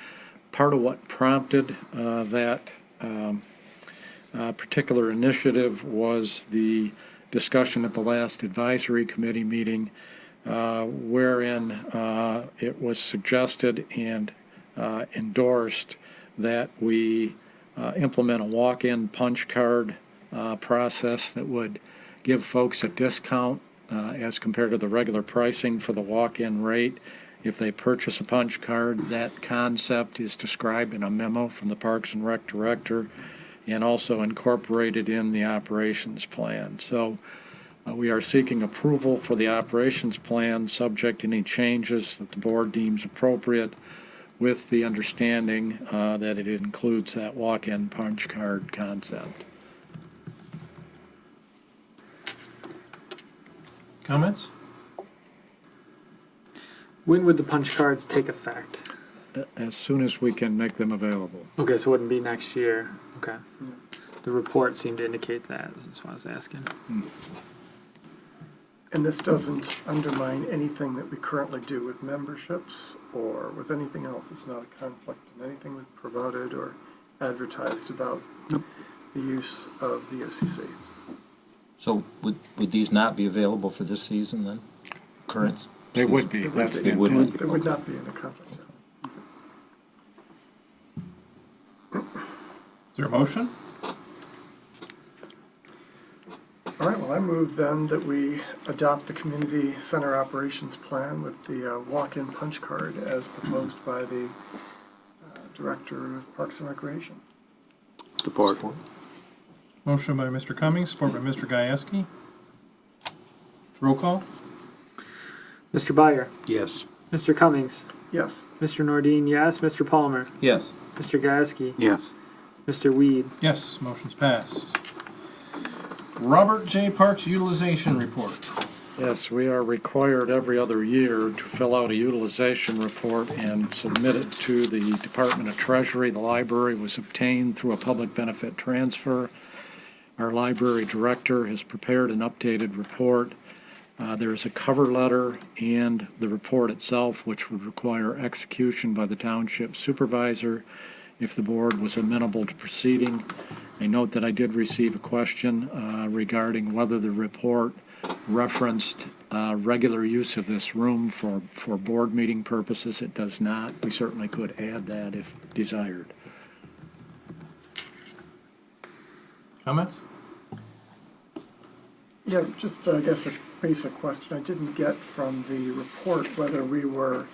Part of what prompted that particular initiative was the discussion at the last advisory committee meeting, wherein it was suggested and endorsed that we implement a walk-in punch card process that would give folks a discount as compared to the regular pricing for the walk-in rate if they purchase a punch card. That concept is described in a memo from the Parks and Rec Director and also incorporated in the operations plan. So we are seeking approval for the operations plan, subject to any changes that the board deems appropriate, with the understanding that it includes that walk-in punch card concept. Comments? When would the punch cards take effect? As soon as we can make them available. Okay, so it wouldn't be next year. Okay. The report seemed to indicate that. That's why I was asking. And this doesn't undermine anything that we currently do with memberships or with anything else. It's not a conflict in anything we've promoted or advertised about the use of the OCC. So would these not be available for this season then? Current? They would be. It would That's be. the would intent. be. There would not be in a conflict. Is there a motion? All right, well, I move then that we adopt the community center operations plan with the walk-in punch card as proposed by the Director of Parks and Recreation. Support. Motion by Mr. Cummings, support by Mr. Gieske. Roll call? Mr. Byer, Yes. Mr. Cummings, Yes. Mr. Nordine, yes. Mr. Palmer, Yes. Mr. Gasky, Yes. Mr. Weed. Yes, motion's passed. Robert J. Parks Utilization Report. Yes, we are required every other year to fill out a utilization report and submit it to the Department of Treasury. The library was obtained through a public benefit transfer. Our library director has prepared an updated report. There is a cover letter and the report itself, which would require execution by the township supervisor if the board was amenable to proceeding. I note that I did receive a question regarding whether the report referenced regular use of this room for board meeting purposes. It does not. We certainly could add that if desired. Comments? Yeah, just, I guess, a basic question. I didn't get from the report whether we were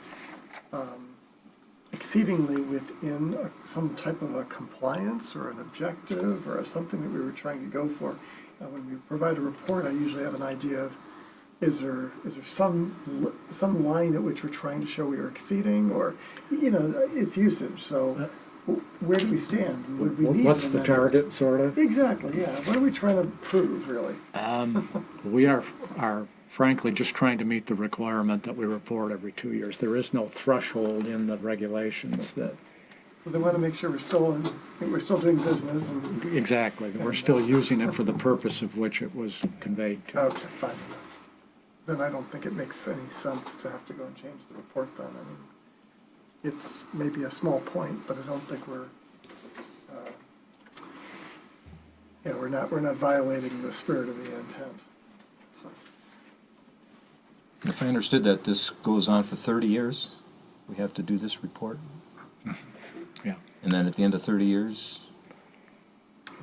exceedingly within some type of a compliance or an objective or something that we were trying to go for. When we provide a report, I usually have an idea of, is there some line at which we're trying to show we are exceeding, or, it's usage, so where do we stand? Would we need What's to the amend it? target, sort of? Exactly, yeah. What are we trying to prove, really? We are frankly just trying to meet the requirement that we report every 2 years. There is no threshold in the regulations that, So they want to make sure we're still doing business and, exactly, that we're still using it for the purpose of which it was conveyed to. okay, fine enough. Then I don't think it makes any sense to have to go and change the report then. I mean, it's maybe a small point, but I don't think we're not violating the spirit of the intent. So, If I understood that, this goes on for 30 years? We have to do this report? Yeah. And then at the end of 30 years?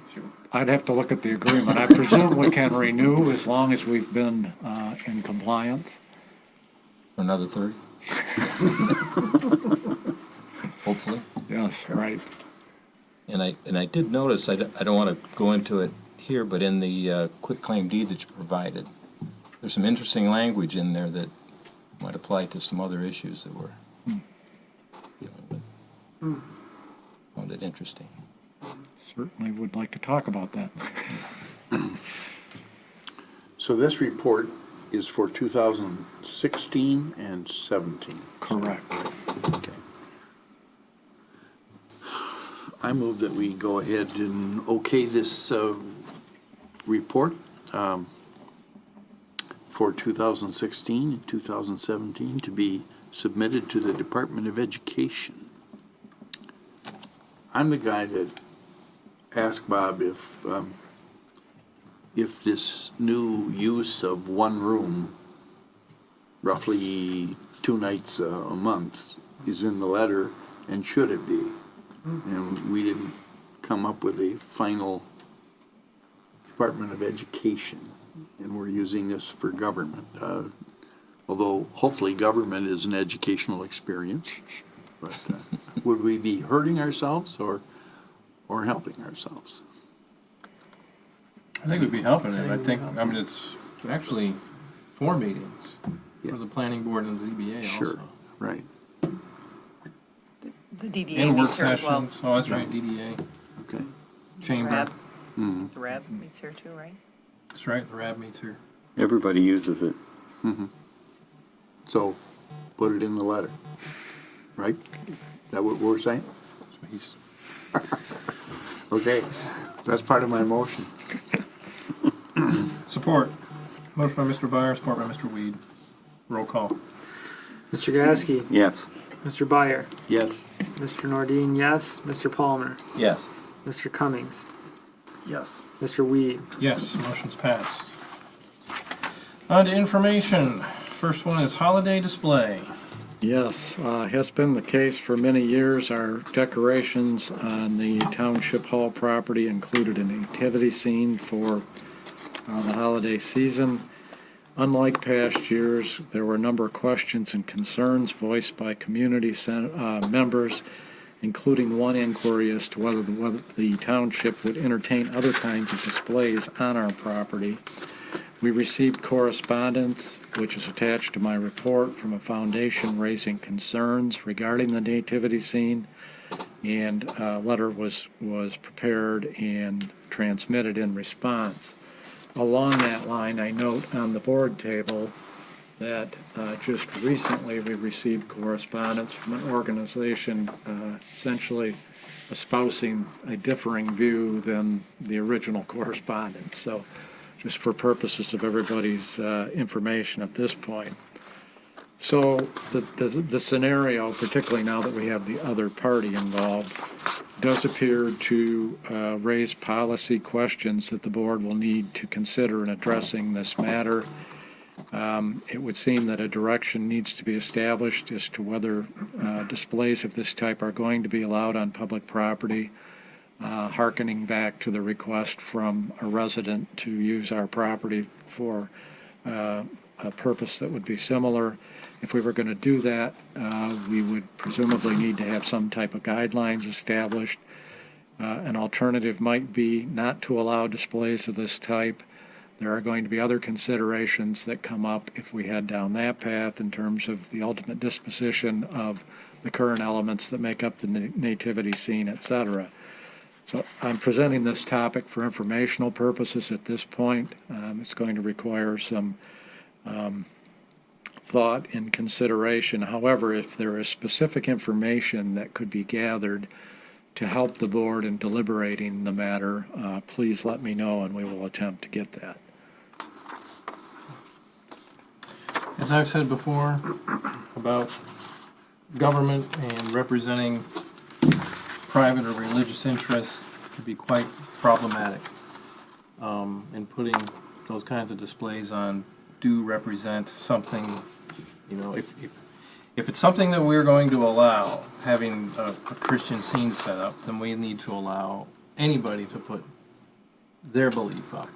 it's your, I'd have to look at the agreement. I presume we can renew as long as we've been in compliance. Another 30? Hopefully. Yes, right. And I did notice, I don't want to go into it here, but in the quitclaim deed that you provided, there's some interesting language in there that might apply to some other issues that we're dealing with. Found it interesting. Certainly would like to talk about that. So this report is for 2016 and 17. Correct. Okay. I move that we go ahead and okay this report for 2016 and 2017 to be submitted to the Department of Education. I'm the guy that asked Bob if this new use of one room, roughly 2 nights a month, is in the letter, and should it be? And we didn't come up with a final Department of Education, and we're using this for government. Although hopefully government is an educational experience, but would we be hurting ourselves or helping ourselves? I think we'd be helping it. I mean, it's actually 4 meetings Yeah. for the planning board and the ZBA Sure, also. right. The DDA And work meets here as well. sessions. Oh, that's right, DDA, Okay. chamber. RAB, Mhm. the RAB meets here too, right? That's right, the RAB meets here. Everybody uses it. So put it in the letter, right? Is that what we're saying? He's- Okay, that's part of my motion. Support. Motion by Mr. Byer, support by Mr. Weed. Roll call. Mr. Gasky, Yes. Mr. Byer, Yes. Mr. Nordine, yes. Mr. Palmer, Yes. Mr. Cummings, Yes. Mr. Weed. Yes, motion's passed. On to information. First one is holiday display. Yes, has been the case for many years. Our decorations on the Township Hall property included a nativity scene for the holiday season. Unlike past years, there were a number of questions and concerns voiced by community members, including one inquiry as to whether the township would entertain other kinds of displays on our property. We received correspondence, which is attached to my report, from a foundation raising concerns regarding the nativity scene, and a letter was prepared and transmitted in response. Along that line, I note on the board table that just recently we received correspondence from an organization essentially espousing a differing view than the original correspondence. So just for purposes of everybody's information at this point. So the scenario, particularly now that we have the other party involved, does appear to raise policy questions that the board will need to consider in addressing this matter. It would seem that a direction needs to be established as to whether displays of this type are going to be allowed on public property, hearkening back to the request from a resident to use our property for a purpose that would be similar. If we were going to do that, we would presumably need to have some type of guidelines established. An alternative might be not to allow displays of this type. There are going to be other considerations that come up if we head down that path in terms of the ultimate disposition of the current elements that make up the nativity scene, etc. So I'm presenting this topic for informational purposes at this point. It's going to require some thought and consideration. However, if there is specific information that could be gathered to help the board in deliberating the matter, please let me know and we will attempt to get that. As I've said before about government and representing private or religious interests can be quite problematic. And putting those kinds of displays on do represent something, you know, if it's something that we're going to allow, having a Christian scene set up, then we need to allow anybody to put their belief up.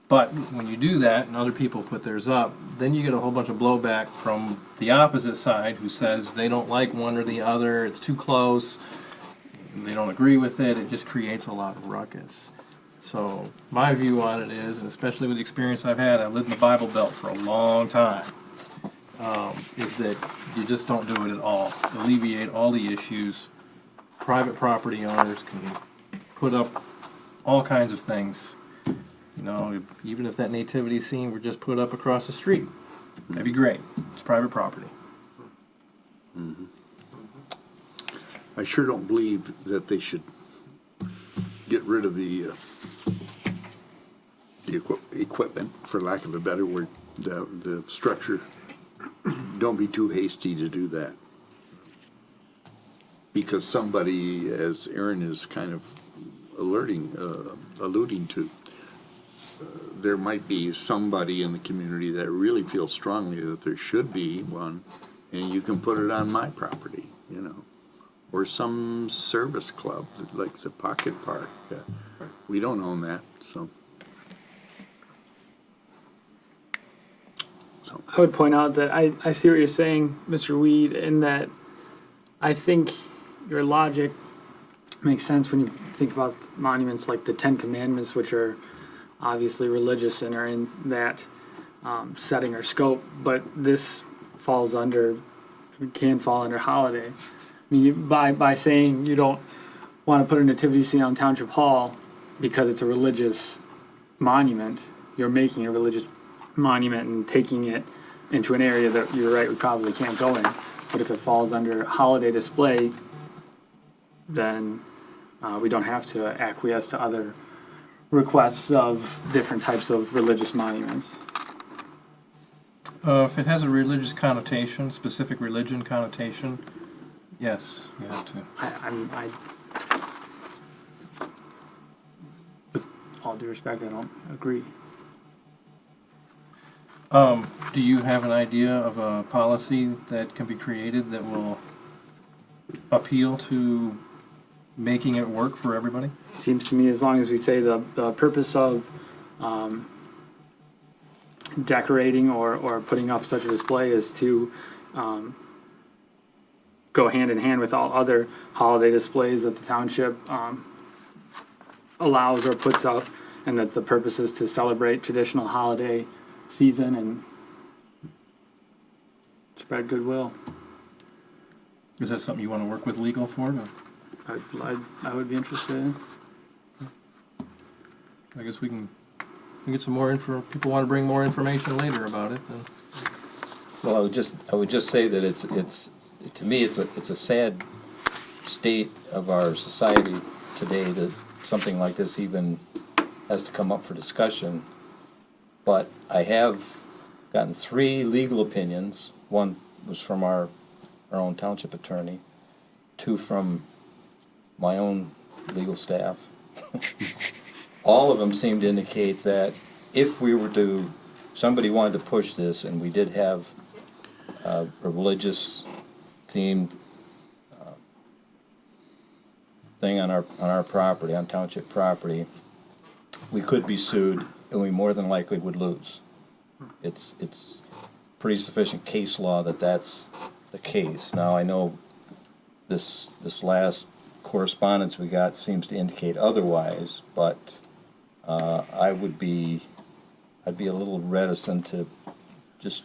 But when you do that and other people put theirs up, then you get a whole bunch of blowback from the opposite side who says they don't like one or the other, it's too close, they don't agree with it, it just creates a lot of ruckus. So my view on it is, and especially with the experience I've had, I lived in the Bible Belt for a long time, is that you just don't do it at all. Alleviate all the issues. Private property owners can put up all kinds of things. You know, even if that nativity scene were just put up across the street, that'd be great. It's private property. I sure don't believe that they should get rid of the equipment, for lack of a better word, the structure. Don't be too hasty to do that. Because somebody, as Aaron is kind of alluding to, there might be somebody in the community that really feels strongly that there should be one, and you can put it on my property, you know. Or some service club, like the Pocket Park. We don't own that, so. I would point out that I see what you're saying, Mr. Weed, in that I think your logic makes sense when you think about monuments like the Ten Commandments, which are obviously religious and are in that setting or scope, but this can fall under holiday. I mean, by saying you don't want to put a nativity scene on Township Hall because it's a religious monument, you're making a religious monument and taking it into an area that you're right, we probably can't go in. But if it falls under holiday display, then we don't have to acquiesce to other requests of different types of religious monuments. If it has a religious connotation, specific religion connotation, yes, you have to. I with all due respect, I don't agree. Do you have an idea of a policy that can be created that will appeal to making it work for everybody? Seems to me, as long as we say the purpose of decorating or putting up such a display is to go hand in hand with all other holiday displays that the township allows or puts up, and that the purpose is to celebrate traditional holiday season and spread goodwill. Is that something you want to work with legal for? I would be interested in. I guess we can get some more info. People want to bring more information later about it. Then. Well, I would just say that it's to me it's a sad state of our society today that something like this even has to come up for discussion. But I have gotten 3 legal opinions. One was from our own township attorney, 2 from my own legal staff. All of them seem to indicate that if somebody wanted to push this, and we did have a religious themed thing on our property, on township property, we could be sued, and we more than likely would lose. It's pretty sufficient case law that that's the case. Now, I know this last correspondence we got seems to indicate otherwise, but I'd be a little reticent to just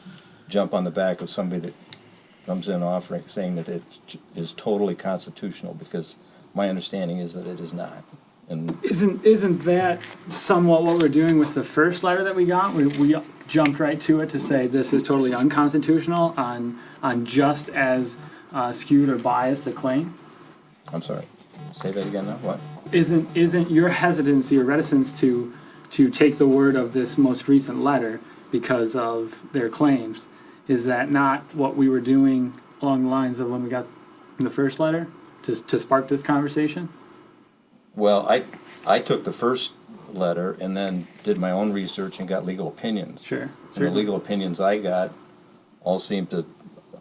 jump on the back of somebody that comes in saying that it is totally constitutional, because my understanding is that it is not. And Isn't that somewhat what we're doing with the first letter that we got? We jumped right to it to say this is totally unconstitutional on just as skewed or biased a claim? I'm sorry, say that again now, what? Isn't your hesitancy or reticence to take the word of this most recent letter because of their claims, is that not what we were doing along the lines of when we got the first letter to spark this conversation? Well, I took the first letter and then did my own research and got legal opinions. Sure. And the legal opinions I got all seem to,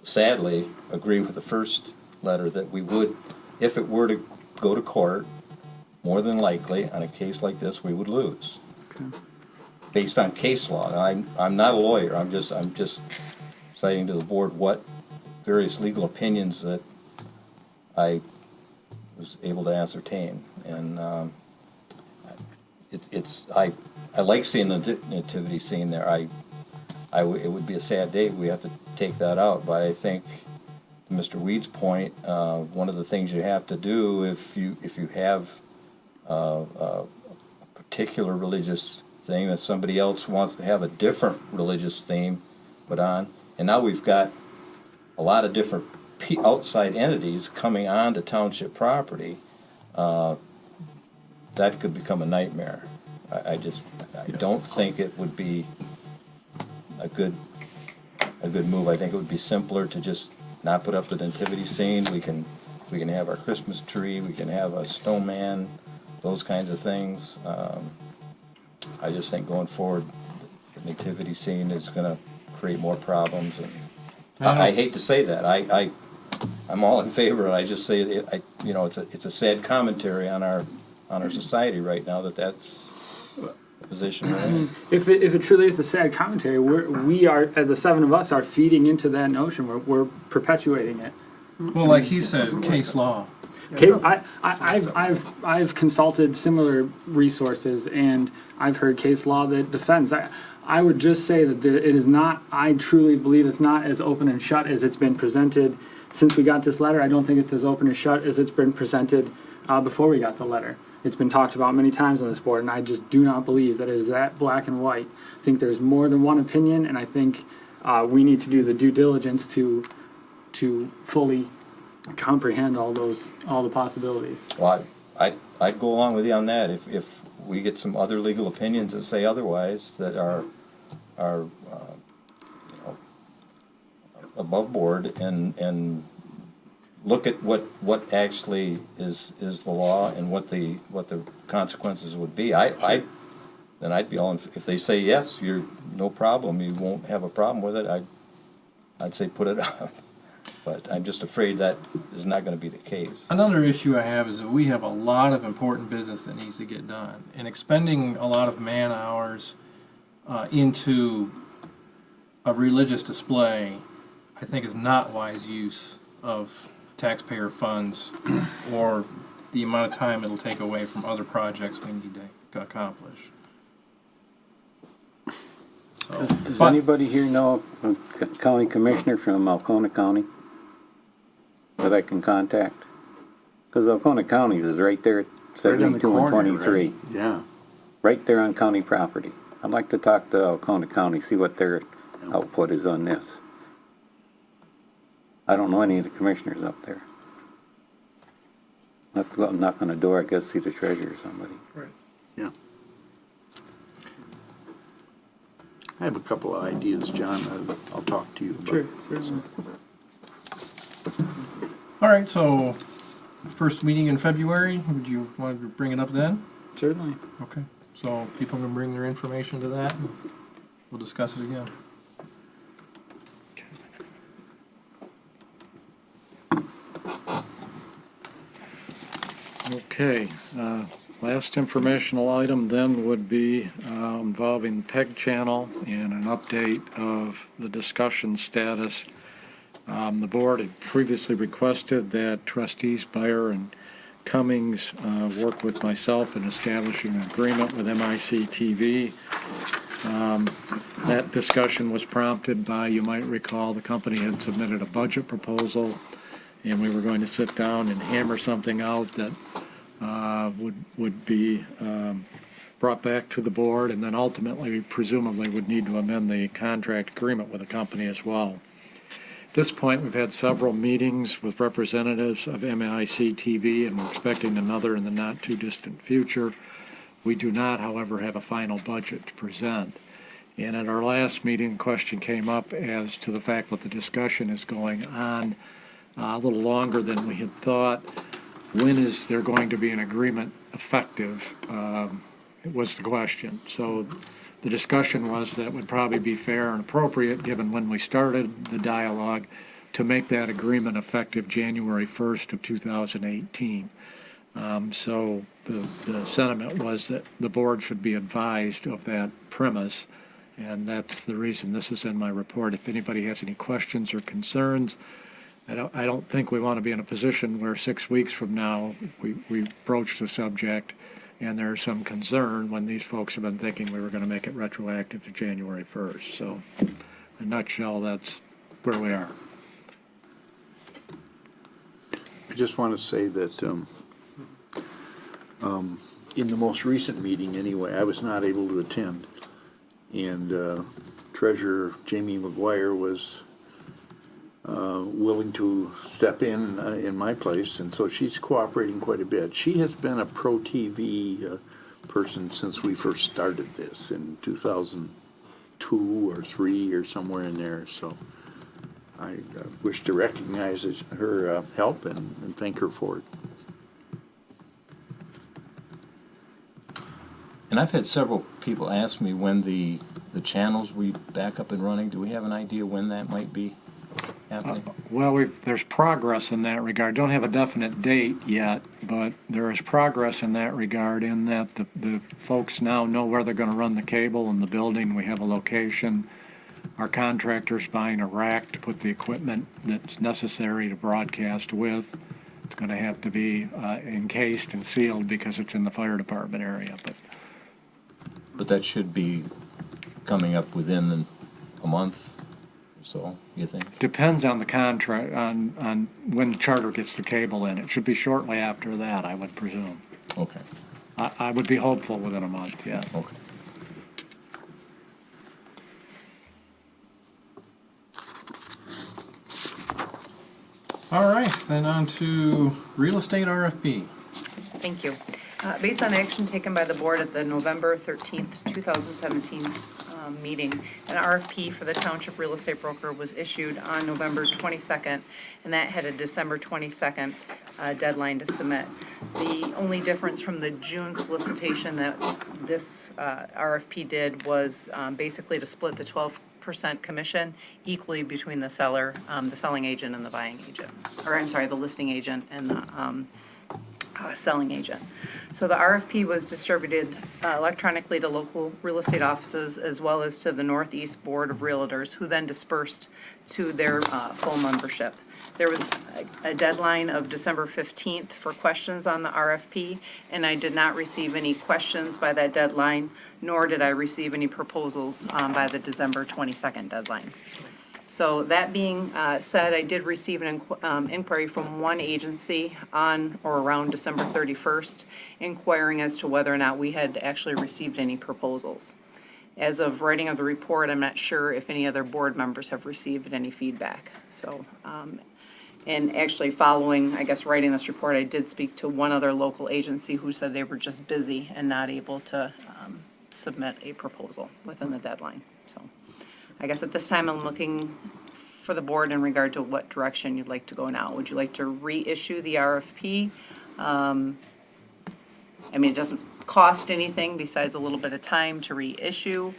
sadly, agree with the first letter, that we would, if it were to go to court, more than likely, on a case like this, we would lose. Okay. Based on case law. Now, I'm not a lawyer, I'm just citing to the board what various legal opinions that I was able to ascertain. And I like seeing the nativity scene there. It would be a sad day if we have to take that out, but I think, to Mr. Weed's point, one of the things you have to do if you have a particular religious thing that somebody else wants to have a different religious theme put on, and now we've got a lot of different outside entities coming onto township property, that could become a nightmare. I don't think it would be a good move. I think it would be simpler to just not put up the nativity scene. We can have our Christmas tree, we can have a snowman, those kinds of things. I just think going forward, the nativity scene is gonna create more problems, and I hate to say that. I'm all in favor. I just say it's a sad commentary on our society right now that's the position we're in. If it truly is a sad commentary, we are, as the seven of us, are feeding into that notion. We're perpetuating it. Well, like he said, case law. I've consulted similar resources, and I've heard case law that defends. I would just say that it is not. I truly believe it's not as open and shut as it's been presented since we got this letter. I don't think it's as open and shut as it's been presented before we got the letter. It's been talked about many times on this board, and I just do not believe that it is that black and white. I think there's more than one opinion, and I think we need to do the due diligence to fully comprehend all the possibilities. Well, I'd go along with you on that. If we get some other legal opinions that say otherwise, that are above board, and look at what actually is the law and what the consequences would be. Then I'd be all if they say yes, you're no problem, you won't have a problem with it. I'd say put it up. But I'm just afraid that is not going to be the case. Another issue I have is that we have a lot of important business that needs to get done, and expending a lot of man hours into a religious display, I think, is not wise use of taxpayer funds or the amount of time it'll take away from other projects we need to accomplish. So, Does anybody here know a county commissioner from Alcona County that I can contact? Because Alcona County's is right there at Right on the 72 and corner, 23. right? Yeah. Right there on county property. I'd like to talk to Alcona County, see what their output is on this. I don't know any of the commissioners up there. I'll have to go out and knock on the door, I guess, see the treasurer or somebody. Yeah. I have a couple of ideas, John. I'll talk to you about. Sure, certainly. all right, so first meeting in February, would you want to bring it up then? Certainly. Okay, so people can bring their information to that, and we'll discuss it again. Okay, last informational item then would be involving PEG channel and an update of the discussion status. The board had previously requested that trustees Byer and Cummings work with myself in establishing an agreement with MIC-TV. That discussion was prompted by, you might recall, the company had submitted a budget proposal, and we were going to sit down and hammer something out that would be brought back to the board, and then ultimately, presumably, would need to amend the contract agreement with the company as well. At this point, we've had several meetings with representatives of MIC-TV, and we're expecting another in the not-too-distant future. We do not, however, have a final budget to present. And at our last meeting, question came up as to the fact that the discussion is going on a little longer than we had thought. When is there going to be an agreement effective, was the question. So the discussion was that it would probably be fair and appropriate, given when we started the dialogue, to make that agreement effective January 1st of 2018. So the sentiment was that the board should be advised of that premise, and that's the reason this is in my report. If anybody has any questions or concerns, I don't think we want to be in a position where 6 weeks from now we broach the subject and there's some concern when these folks have been thinking we were going to make it retroactive to January 1st. So in a nutshell, that's where we are. I just want to say that in the most recent meeting anyway, I was not able to attend. And Treasurer Jamie McGuire was willing to step in my place, and so she's cooperating quite a bit. She has been a pro TV person since we first started this in 2002 or 3 or somewhere in there. So I wish to recognize her help and thank her for it. And I've had several people ask me when the channels will be back up and running. Do we have an idea when that might be happening? Well, there's progress in that regard. Don't have a definite date yet, but there is progress in that regard in that the folks now know where they're gonna run the cable in the building. We have a location. Our contractor's buying a rack to put the equipment that's necessary to broadcast with. It's gonna have to be encased and sealed because it's in the fire department area, But that should be coming up within a month or so, you think? depends on the contract, on when the charter gets the cable in. It should be shortly after that, I would presume. Okay, I would be hopeful within a month, yes. okay. All right, then on to real estate RFP. Thank you. Based on action taken by the board at the November 13th, 2017 meeting, an RFP for the Township real estate broker was issued on November 22nd, and that had a December 22nd deadline to submit. The only difference from the June solicitation that this RFP did was basically to split the 12% commission equally between the seller, the selling agent and the buying agent, or I'm sorry, the listing agent and the selling agent. So the RFP was distributed electronically to local real estate offices as well as to the Northeast Board of Realtors, who then dispersed to their full membership. There was a deadline of December 15th for questions on the RFP, and I did not receive any questions by that deadline, nor did I receive any proposals by the December 22nd deadline. So that being said, I did receive an inquiry from one agency on or around December 31st, inquiring as to whether or not we had actually received any proposals. As of writing of the report, I'm not sure if any other board members have received any feedback. So, and actually following, I guess, writing this report, I did speak to one other local agency who said they were just busy and not able to submit a proposal within the deadline, so. I guess at this time, I'm looking for the board in regard to what direction you'd like to go now. Would you like to reissue the RFP? I mean, it doesn't cost anything besides a little bit of time to reissue.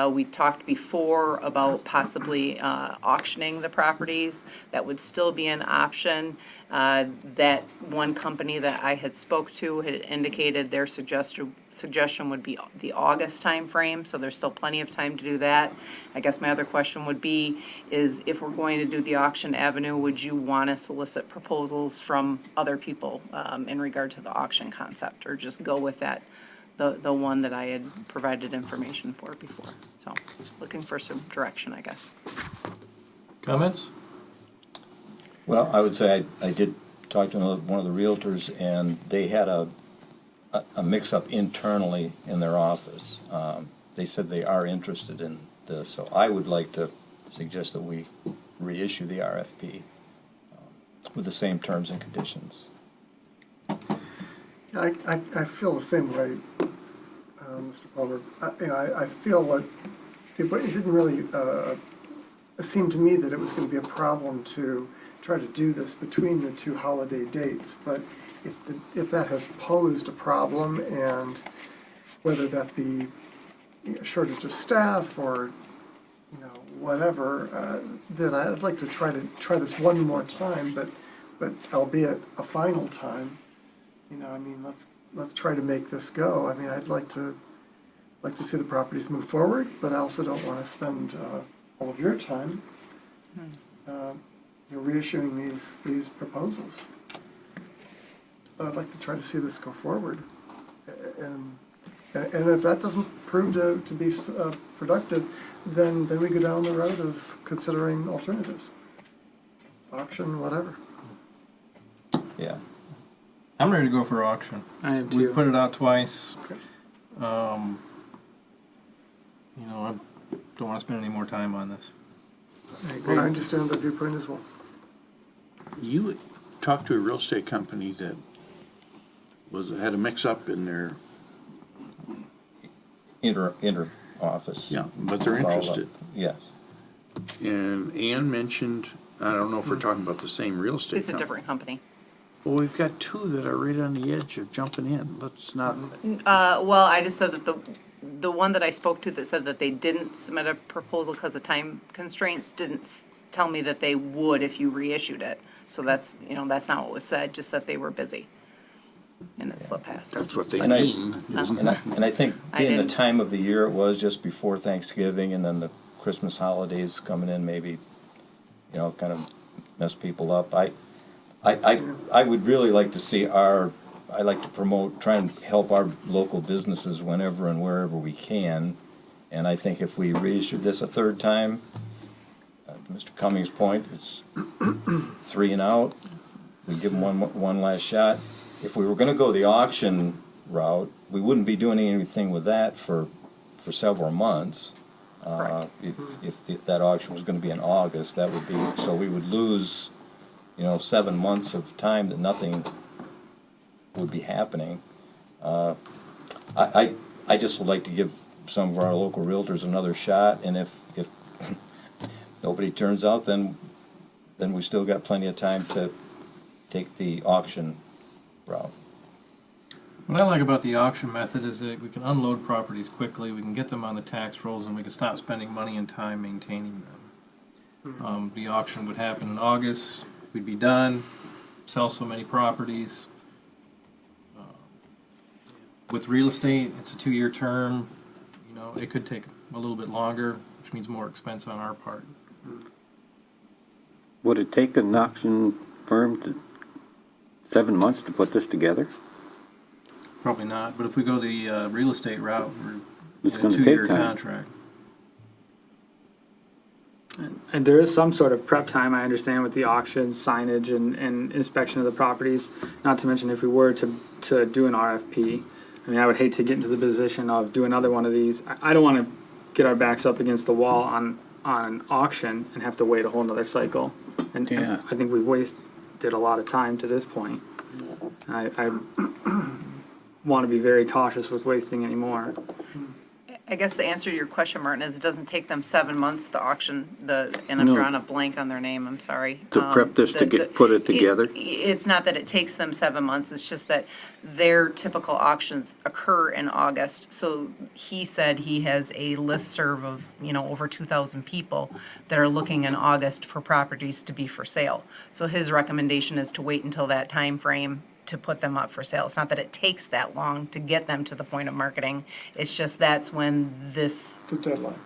We talked before about possibly auctioning the properties. That would still be an option. That one company that I had spoke to had indicated their suggestion would be the August timeframe, so there's still plenty of time to do that. I guess my other question would be, is if we're going to do the auction avenue, would you want to solicit proposals from other people in regard to the auction concept, or just go with that, the one that I had provided information for before? So, looking for some direction, I guess. Comments? Well, I would say I did talk to one of the realtors, and they had a mix-up internally in their office. They said they are interested in this, so I would like to suggest that we reissue the RFP with the same terms and conditions. I feel the same way, Mr. Palmer. I feel like it didn't really seem to me that it was going to be a problem to try to do this between the two holiday dates, but if that has posed a problem, and whether that be shortage of staff or whatever, then I'd like to try this one more time, but albeit a final time. I mean, let's try to make this go. I mean, I'd like to see the properties move forward, but I also don't want to spend all of your time reissuing these proposals. But I'd like to try to see this go forward, and if that doesn't prove to be productive, then we go down the road of considering alternatives, auction, whatever. Yeah. I'm ready to go for auction. I am We've too. put it out twice. Okay. I don't want to spend any more time on this. I understand the viewpoint as well. You talked to a real estate company that had a mix-up in their, Inter office. yeah, but they're Follow up. interested. Yes. And Ann mentioned, I don't know if we're talking about the same real estate It's a company. different company. Well, we've got two that are right on the edge of jumping in. Let's not, Well, I just said that the one that I spoke to that said that they didn't submit a proposal because of time constraints didn't tell me that they would if you reissued it. So that's, that's not what was said, just that they were busy. And it slipped past. that's what they And I- mean, isn't And it? I think I being the didn't- time of the year it was just before Thanksgiving and then the Christmas holidays coming in maybe, kind of mess people up. I would really like to see I like to promote, try and help our local businesses whenever and wherever we can. And I think if we reissued this a third time, to Mr. Cummings' point, it's 3 and out. We give them one last shot. If we were gonna go the auction route, we wouldn't be doing anything with that for several months. If that auction was gonna be in August, that would be, so we would lose, 7 months of time that nothing would be happening. I just would like to give some of our local realtors another shot, and if nobody turns out, then we still got plenty of time to take the auction route. What I like about the auction method is that we can unload properties quickly, we can get them on the tax rolls, and we can stop spending money and time maintaining them. The auction would happen in August, we'd be done, sell so many properties. With real estate, it's a 2-year term, it could take a little bit longer, which means more expense on our part. Would it take an auction firm 7 months to put this together? Probably not, but if we go the real estate route, It's we're in a gonna take 2-year time. contract. And there is some sort of prep time, I understand, with the auction, signage, and inspection of the properties. Not to mention if we were to do an RFP. I mean, I would hate to get into the position of doing another one of these. I don't want to get our backs up against the wall on an auction and have to wait a whole nother cycle. And Yeah. I think we've wasted a lot of time to this point. I want to be very cautious with wasting any more. I guess the answer to your question, Martin, is it doesn't take them 7 months to auction and I'm No. drawing a blank on their name, I'm sorry. To prep this to put it together? It's not that it takes them 7 months, it's just that their typical auctions occur in August. So he said he has a listserv of, over 2,000 people that are looking in August for properties to be for sale. So his recommendation is to wait until that time frame to put them up for sale. It's not that it takes that long to get them to the point of marketing. It's just that's when this The deadline.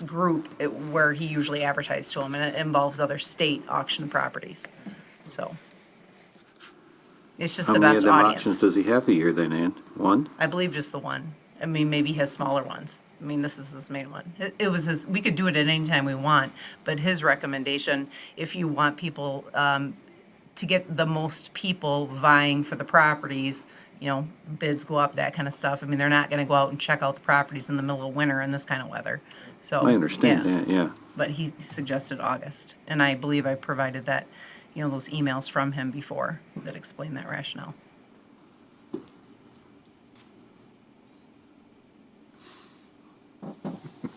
group, where he usually advertises to them, and it involves other state auction properties. So it's just How the many best of them audience. auctions does he have a year then, Ann? One? I believe just the one. I mean, maybe he has smaller ones. I mean, this is his main one. It was his, we could do it at any time we want, but his recommendation, if you want people, to get the most people vying for the properties, bids go up, that kind of stuff. I mean, they're not gonna go out and check out the properties in the middle of winter in this kind of weather, so. I understand yeah. that, yeah. But he suggested August, and I believe I provided that, those emails from him before that explain that rationale.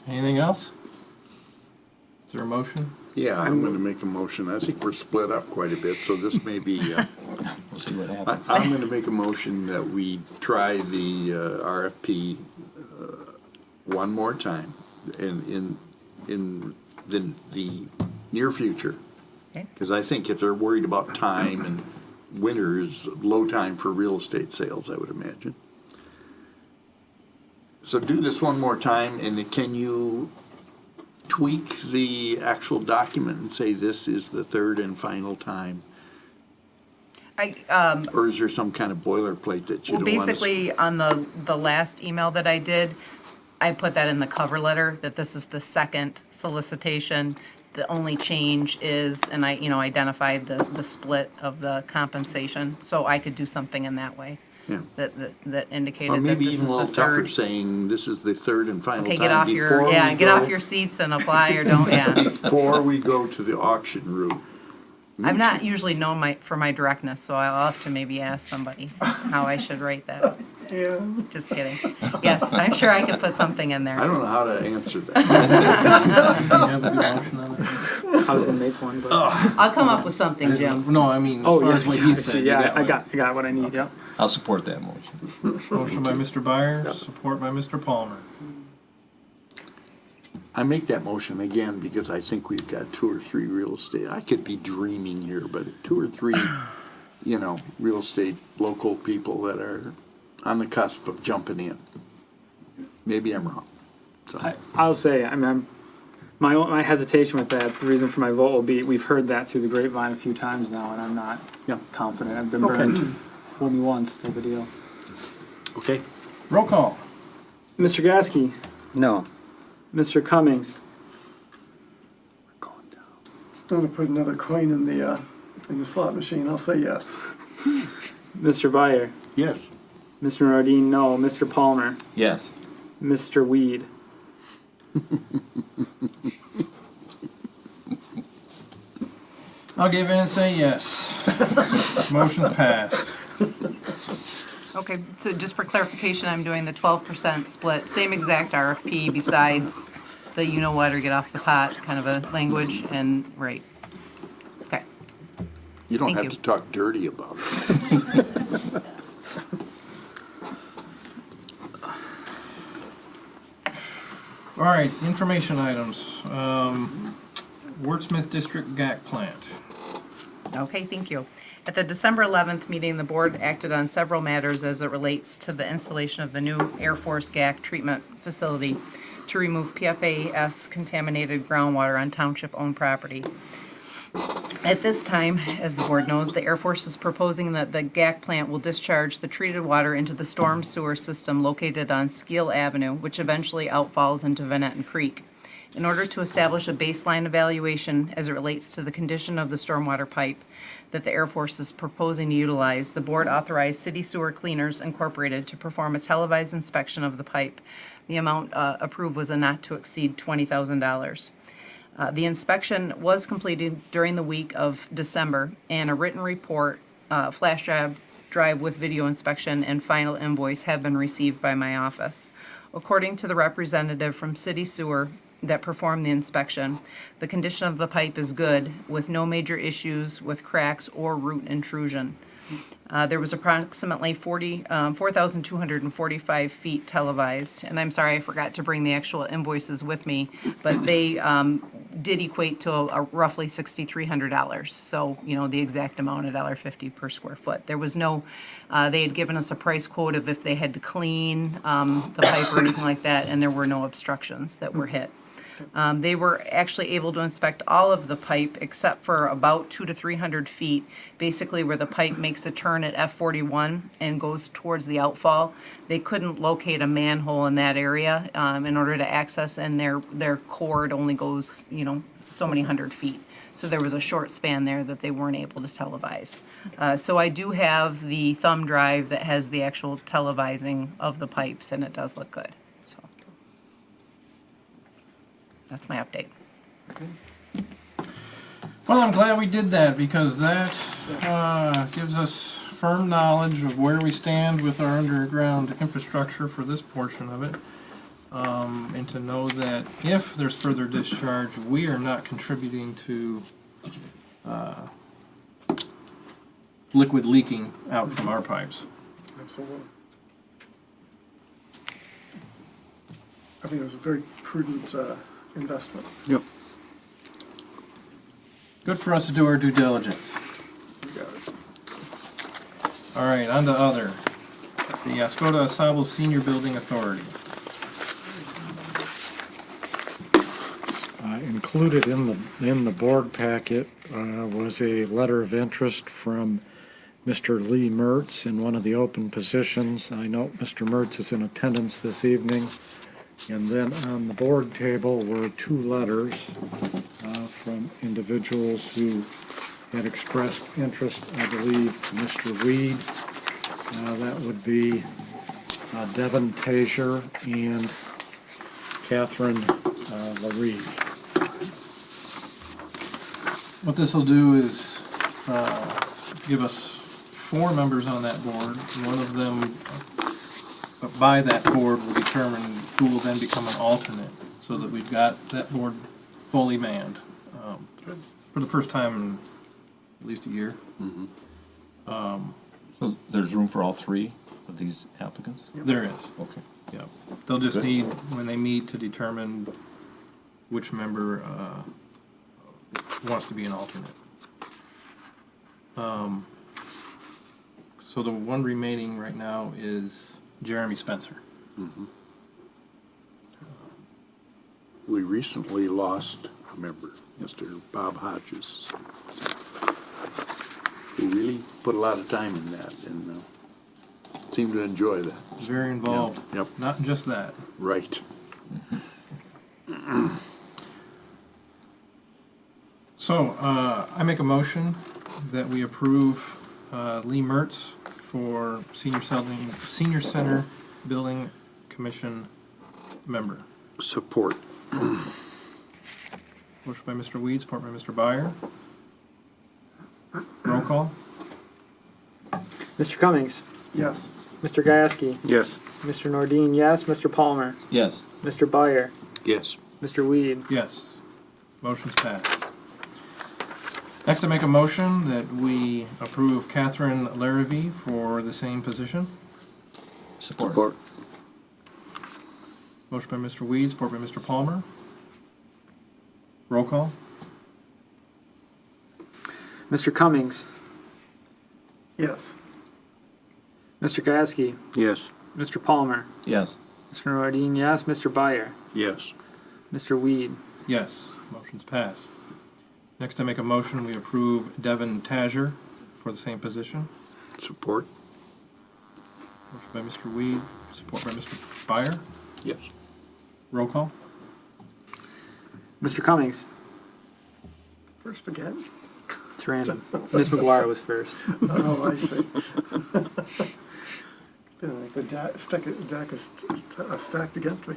Anything else? Is there a motion? Yeah, I'm gonna make a motion. I think we're split up quite a bit, so this may be, We'll see what happens. I'm gonna make a motion that we try the RFP one more time in the near future. Okay. Because I think if they're worried about time, and winter is low time for real estate sales, I would imagine. So do this one more time, and can you tweak the actual document and say this is the third and final time? Or is there some kind of boilerplate that you Well, don't want to? basically, on the last email that I did, I put that in the cover letter, that this is the second solicitation. The only change is, and I, identified the split of the compensation, so I could do something in that way. Yeah. that indicated Or that maybe this even is a the little tougher, third. saying this is the third and final Okay, time get off before get off your seats and apply or don't, yeah. before we go to the auction route. I'm not usually known for my directness, so I'll have to maybe ask somebody how I should rate that. Yeah. Just kidding. Yes, I'm sure I could put something in I there. don't know how to answer that. Do you have a good motion on that? I was gonna make one, but. I'll come up with something, Jim. No, I mean, as Oh, far yeah, as what yeah, he I said. see, you yeah, one. I got what I need, yeah. I'll support that motion. Motion by Mr. Byers, support by Mr. Palmer. I make that motion again because I think we've got 2 or 3 real estate. I could be dreaming here, but 2 or 3, real estate local people that are on the cusp of jumping in. Maybe I'm wrong. So I'll say, I mean, my hesitation with that, the reason for my vote will be, we've heard that through the grapevine a few times now, and I'm not Yeah. confident. I've been Okay. burned. Fool me once, type of deal. okay. Roll call. Mr. Gasky, No. Mr. Cummings, I'm gonna put another coin in the slot machine. I'll say yes. Mr. Byer, Yes. Mr. Nordine, no, Mr. Palmer, Yes. Mr. Weed. I'll give in and say yes. Motion's passed. Okay, so just for clarification, I'm doing the 12% split, same exact RFP besides the you know what or get off the pot kind of a language and, right. Okay, You don't Thank have you. to talk dirty about it. All right, information items. Wordsmith District GAC plant. okay, thank you. At the December 11th meeting, the board acted on several matters as it relates to the installation of the new Air Force GAC treatment facility to remove PFAS contaminated groundwater on township-owned property. At this time, as the board knows, the Air Force is proposing that the GAC plant will discharge the treated water into the storm sewer system located on Skeel Avenue, which eventually outfalls into Vanetton Creek. In order to establish a baseline evaluation as it relates to the condition of the stormwater pipe that the Air Force is proposing to utilize, the board authorized City Sewer Cleaners Incorporated to perform a televised inspection of the pipe. The amount approved was a not to exceed $20,000. The inspection was completed during the week of December, and a written report, flash drive with video inspection, and final invoice have been received by my office. According to the representative from City Sewer that performed the inspection, the condition of the pipe is good, with no major issues with cracks or root intrusion. There was approximately 4,245 feet televised, and I'm sorry I forgot to bring the actual invoices with me, but they did equate to a roughly $6,300. So, the exact amount, $1.50 per square foot. There was no, they had given us a price quote of if they had to clean the pipe or anything like that, and there were no obstructions that were hit. They were actually able to inspect all of the pipe except for about 200 to 300 feet, basically where the pipe makes a turn at F41 and goes towards the outfall. They couldn't locate a manhole in that area in order to access, and their cord only goes, so many hundred feet. So there was a short span there that they weren't able to televise. So I do have the thumb drive that has the actual televising of the pipes, and it does look good. So that's my update. Well, I'm glad we did that because that gives us firm knowledge of where we stand with our underground infrastructure for this portion of it. And to know that if there's further discharge, we are not contributing to liquid leaking out from our pipes. Absolutely. I think it was a very prudent investment. Yep. Good for us to do our due diligence. You got it. All right, on to other. The Oscoda Asable Senior Building Authority. Included in the board packet was a letter of interest from Mr. Lee Mertz in one of the open positions. I note Mr. Mertz is in attendance this evening. And then on the board table were 2 letters from individuals who had expressed interest, I believe, Mr. Weed That would be Devin Tazier and Catherine LaRue. What this will do is give us 4 members on that board. One of them, by that board, will determine who will then become an alternate, so that we've got that board fully manned for the first time in at least a year. So there's room for all 3 of these applicants? There is. Okay. Yeah. They'll just Good. need, when they meet, to determine which member wants to be an alternate. So the one remaining right now is Jeremy Spencer. We recently lost a member, Mr. Bob Hodges, who really put a lot of time in that and seemed to enjoy that. Very involved. Yep. Not just that. Right. So, I make a motion that we approve Lee Mertz for Senior Center Building Commission member. Support. Motion by Mr. Weed, support by Mr. Byer. Roll call? Mr. Cummings, Yes. Mr. Gasky, Yes. Mr. Nordine, yes. Mr. Palmer, Yes. Mr. Byer, Yes. Mr. Weed. Yes. Motion's passed. Next, I make a motion that we approve Catherine Larrivee for the same position. Support. Support. Motion by Mr. Weed, support by Mr. Palmer. Roll call? Mr. Cummings, Yes. Mr. Gasky, Yes. Mr. Palmer, Yes. Mr. Nordine, yes. Mr. Byer, Yes. Mr. Weed. Yes. Motion's passed. Next, I make a motion we approve Devin Tazier for the same position. Support. Motion by Mr. Weed, support by Mr. Byer. Yes. Roll call? Mr. Cummings, First again? it's random. Ms. McGuire was first. Oh, I see. Feeling like the deck is stacked against me.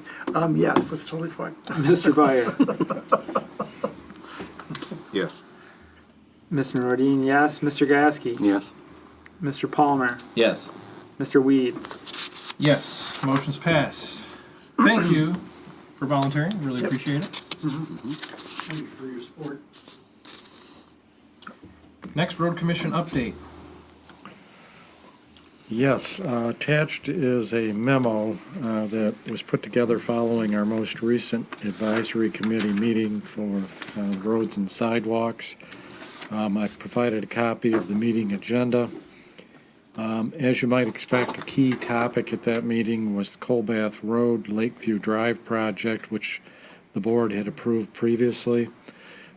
Yes, that's totally fine. Mr. Byer, Yes. Mr. Nordine, yes. Mr. Gasky, Yes. Mr. Palmer, Yes. Mr. Weed. Yes. Motion's passed. Thank you for volunteering. Really Yep. appreciate it. Thank you for your support. Next, Road Commission update. Yes, attached is a memo that was put together following our most recent advisory committee meeting for roads and sidewalks. I've provided a copy of the meeting agenda. As you might expect, a key topic at that meeting was the Colbath Road Lakeview Drive project, which the board had approved previously.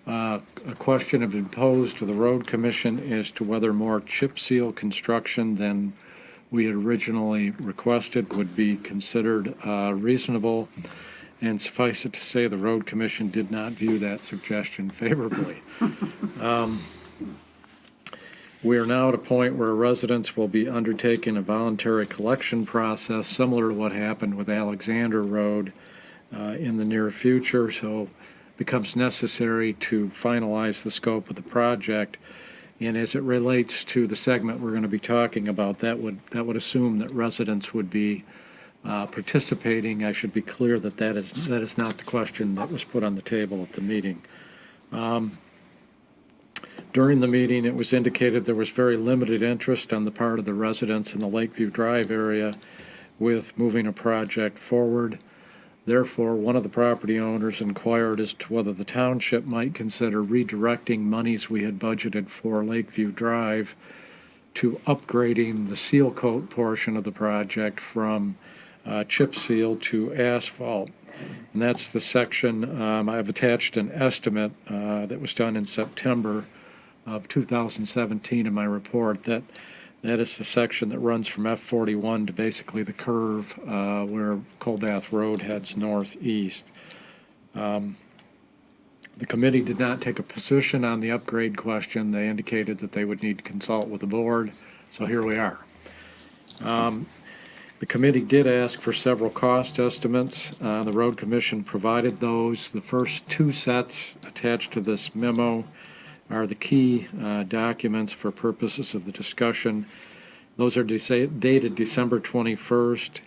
A question had been posed to the Road Commission as to whether more chip seal construction than we had originally requested would be considered reasonable. And suffice it to say, the Road Commission did not view that suggestion favorably. We are now at a point where residents will be undertaking a voluntary collection process similar to what happened with Alexander Road in the near future, so it becomes necessary to finalize the scope of the project. And as it relates to the segment we're going to be talking about, that would assume that residents would be participating. I should be clear that that is not the question that was put on the table at the meeting. During the meeting, it was indicated there was very limited interest on the part of the residents in the Lakeview Drive area with moving a project forward. Therefore, one of the property owners inquired as to whether the township might consider redirecting monies we had budgeted for Lakeview Drive to upgrading the seal coat portion of the project from chip seal to asphalt. And that's the section, I've attached an estimate that was done in September of 2017 in my report. That is the section that runs from F41 to basically the curve where Colbath Road heads northeast. The committee did not take a position on the upgrade question. They indicated that they would need to consult with the board, so here we are. The committee did ask for several cost estimates. The road commission provided those. The first two sets attached to this memo are the key documents for purposes of the discussion. Those are dated December 21st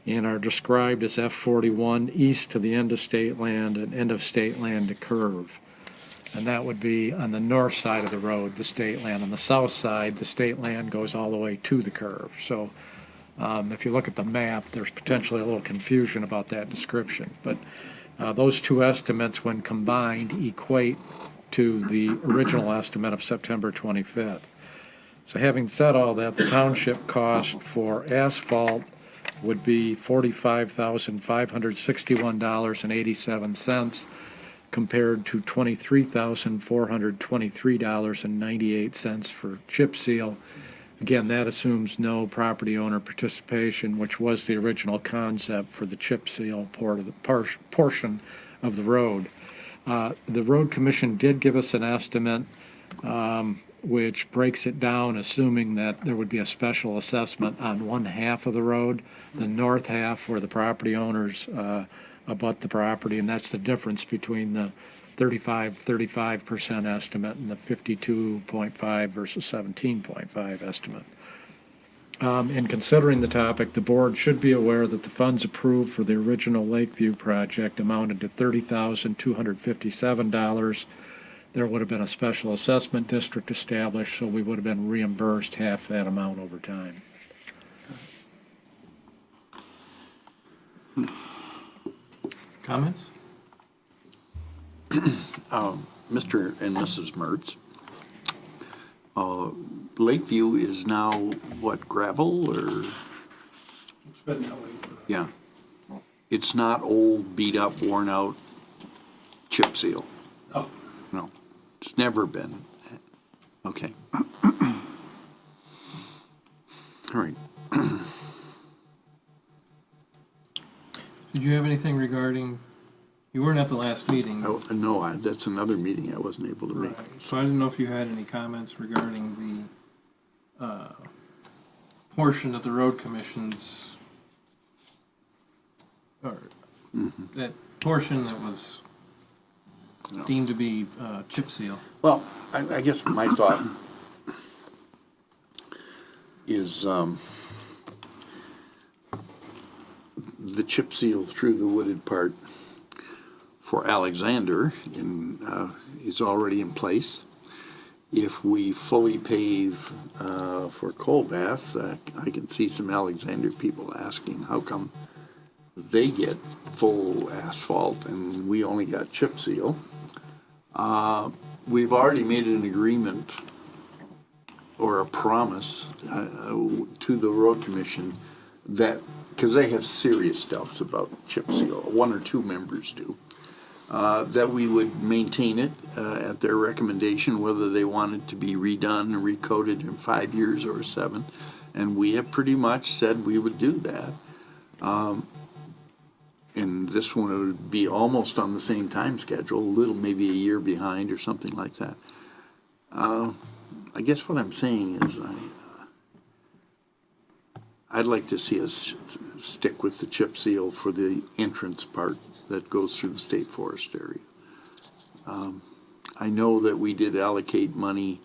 and are described as F41 east to the end of state land and end of state land to curve. And that would be on the north side of the road, the state land. On the south side, the state land goes all the way to the curve. So if you look at the map, there's potentially a little confusion about that description. But those two estimates, when combined, equate to the original estimate of September 25th. So having said all that, the township cost for asphalt would be $45,561.87 compared to $23,423.98 for chip seal. Again, that assumes no property owner participation, which was the original concept for the chip seal portion of the road. The road commission did give us an estimate which breaks it down, assuming that there would be a special assessment on one half of the road, the north half where the property owners abut the property, and that's the difference between the 35% estimate and the 52.5 versus 17.5 estimate. In considering the topic, the board should be aware that the funds approved for the original Lakeview project amounted to $30,257. There would have been a special assessment district established, so we would have been reimbursed half that amount over time. Comments? Mr. and Mrs. Mertz, Lakeview is now what, gravel or? It's been that way for. Yeah. It's not old, beat up, worn out chip seal. Oh. No, it's never been. Okay. All right. Did you have anything regarding, you weren't at the last meeting. No, that's another meeting I wasn't able to make. Right. So I didn't know if you had any comments regarding the portion of the road commission's, or that portion that was No. deemed to be chip seal. Well, I guess my thought is the chip seal through the wooded part for Alexander is already in place. If we fully pave for Colbath, I can see some Alexander people asking how come they get full asphalt and we only got chip seal. We've already made an agreement or a promise to the road commission that, because they have serious doubts about chip seal, one or two members do, that we would maintain it at their recommendation, whether they want it to be redone and recoated in 5 years or 7. And we have pretty much said we would do that. And this one would be almost on the same time schedule, a little maybe a year behind or something like that. I guess what I'm saying is I'd like to see us stick with the chip seal for the entrance part that goes through the state forest area. I know that we did allocate money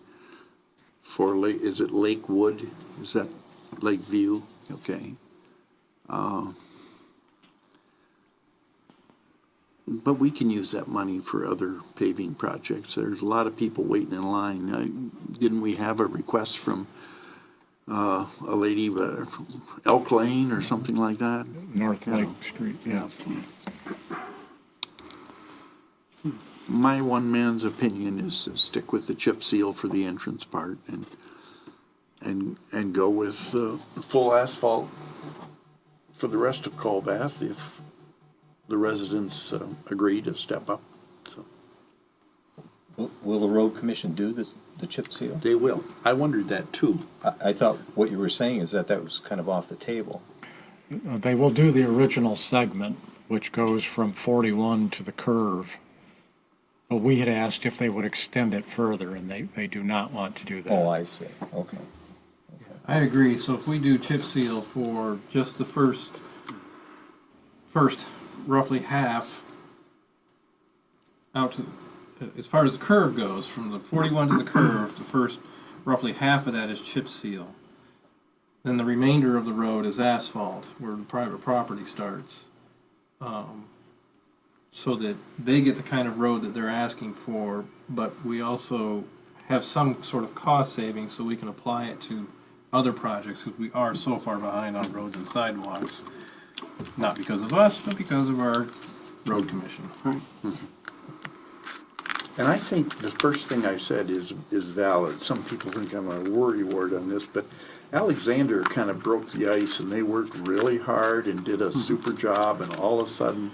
for is it Lakewood? Is that Lakeview? Okay. But we can use that money for other paving projects. There's a lot of people waiting in line. Didn't we have a request from a lady, Elk Lane or something like that? North Lake Street, yeah. My one man's opinion is to stick with the chip seal for the entrance part and go with full asphalt for the rest of Colbath if the residents agree to step up. So Will the road commission do this, the chip seal? they will. I wondered that too. I thought what you were saying is that was kind of off the table. They will do the original segment, which goes from 41 to the curve. But we had asked if they would extend it further, and they do not want to do that. Oh, I see. Okay. I agree. So if we do chip seal for just the first roughly half out to, as far as the curve goes, from the 41 to the curve, the first roughly half of that is chip seal. Then the remainder of the road is asphalt, where the private property starts. So that they get the kind of road that they're asking for, but we also have some sort of cost savings so we can apply it to other projects, because we are so far behind on roads and sidewalks. Not because of us, but because of our road commission. And I think the first thing I said is valid. Some people think I'm a worrywart on this, but Alexander kind of broke the ice, and they worked really hard and did a super job, and all of a sudden,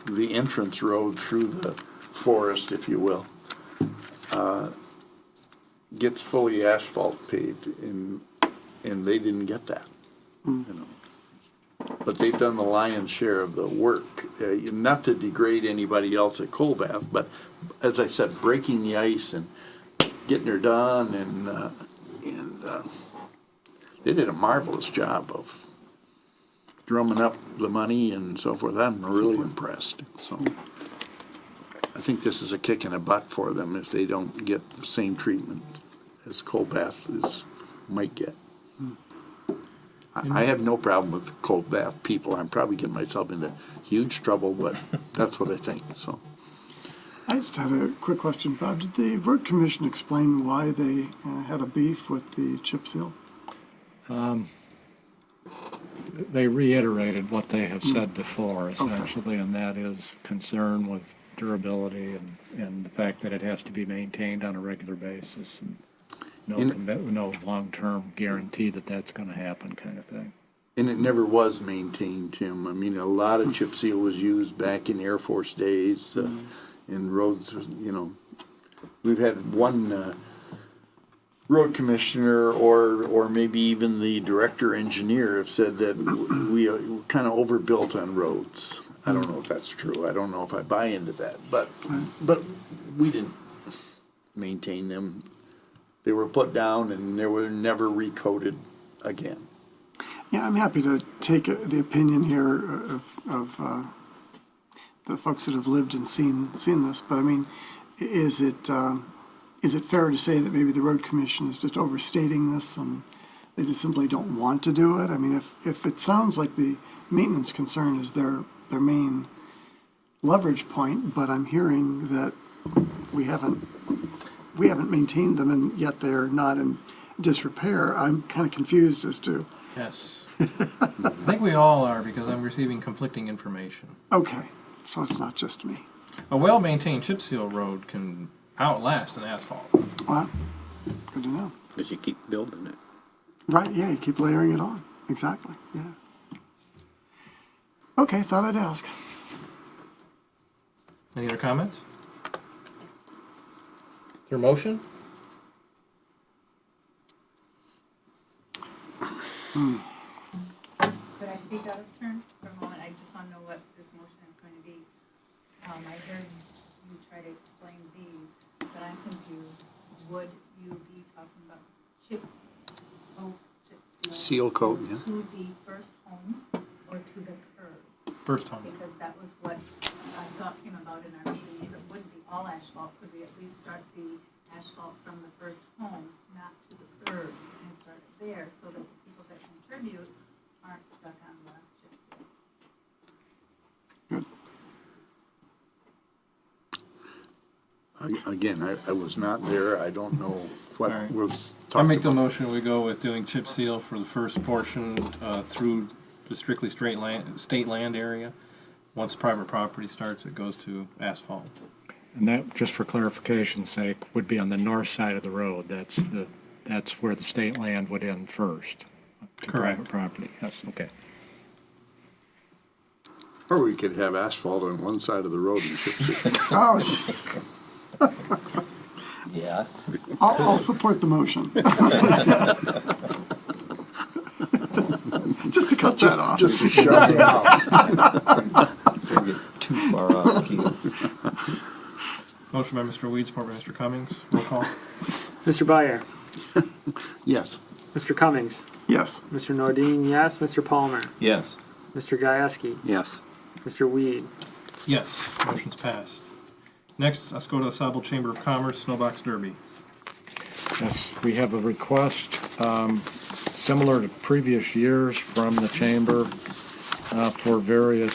the entrance road through the forest, if you will, gets fully asphalt paved, and they didn't get that, you know. But they've done the lion's share of the work, not to degrade anybody else at Colbath, but as I said, breaking the ice and getting her done, and they did a marvelous job of drumming up the money and so forth. I'm really impressed. So I think this is a kick in the butt for them if they don't get the same treatment as Colbath might get. I have no problem with Colbath people. I'm probably getting myself into huge trouble, but that's what I think, so. I just had a quick question, Bob. Did the road commission explain why they had a beef with the chip seal? They reiterated what they have said before, essentially, and that is concern with durability and the fact that it has to be maintained on a regular basis, and no long-term guarantee that that's going to happen, kind of thing. And it never was maintained, Tim. I mean, a lot of chip seal was used back in Air Force days, in roads, you know. We've had one road commissioner or maybe even the director engineer have said that we are kind of overbuilt on roads. I don't know if that's true. I don't know if I buy into that, but we didn't maintain them. They were put down and they were never recoated again. Yeah, I'm happy to take the opinion here of the folks that have lived and seen this, but I mean, is it fair to say that maybe the road commission is just overstating this and they just simply don't want to do it? I mean, if it sounds like the maintenance concern is their main leverage point, but I'm hearing that we haven't maintained them and yet they're not in disrepair, I'm kind of confused as to. Yes. I think we all are, because I'm receiving conflicting information. Okay, so it's not just me. A well-maintained chip seal road can outlast an asphalt. Well, good to know. Because you keep building it. Right, yeah, you keep layering it on. Exactly, yeah. Okay, thought I'd ask. Any other comments? Is there a motion? Could I speak out of turn for a moment? I just want to know what this motion is going to be. I heard you try to explain these, but I'm confused. Would you be talking about chip Seal coat, yeah. to the first home or to the curb? First home. Because that was what I thought came about in our meeting. If it wouldn't be all asphalt, could we at least start the asphalt from the first home, not to the curb, and start it there so that the people that contribute aren't stuck on the chip seal? Again, I was not there. I don't know what All right. was I talked make the about. motion, we go with doing chip seal for the first portion through the strictly state land area. Once private property starts, it goes to asphalt. And that, just for clarification's sake, would be on the north side of the road. That's where the state land would end first. To Correct. private property, yes, okay. Or we could have asphalt on one side of the road and chip seal. Oh, Yeah. I'll support the motion. Just to cut that off. Just to shut it out. Don't get too far off key. Motion by Mr. Weed, support by Mr. Cummings. Roll call. Mr. Byer, Yes. Mr. Cummings, Yes. Mr. Nordine, yes. Mr. Palmer, Yes. Mr. Gieske, Yes. Mr. Weed. Yes, motion's passed. Next, Oscoda Sable Chamber of Commerce Snowbox Derby. Yes, we have a request, similar to previous years from the chamber, for various,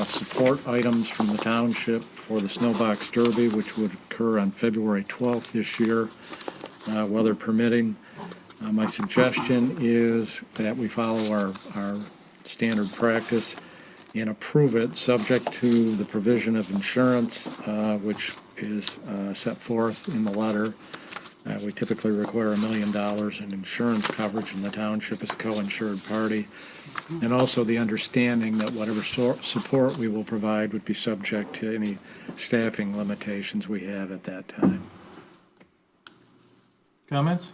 support items from the township for the Snowbox Derby, which would occur on February 12th this year, weather permitting. My suggestion is that we follow our standard practice and approve it, subject to the provision of insurance, which is set forth in the letter. We typically require $1 million in insurance coverage, and the township is a co-insured party. And also the understanding that whatever support we will provide would be subject to any staffing limitations we have at that time. Comments?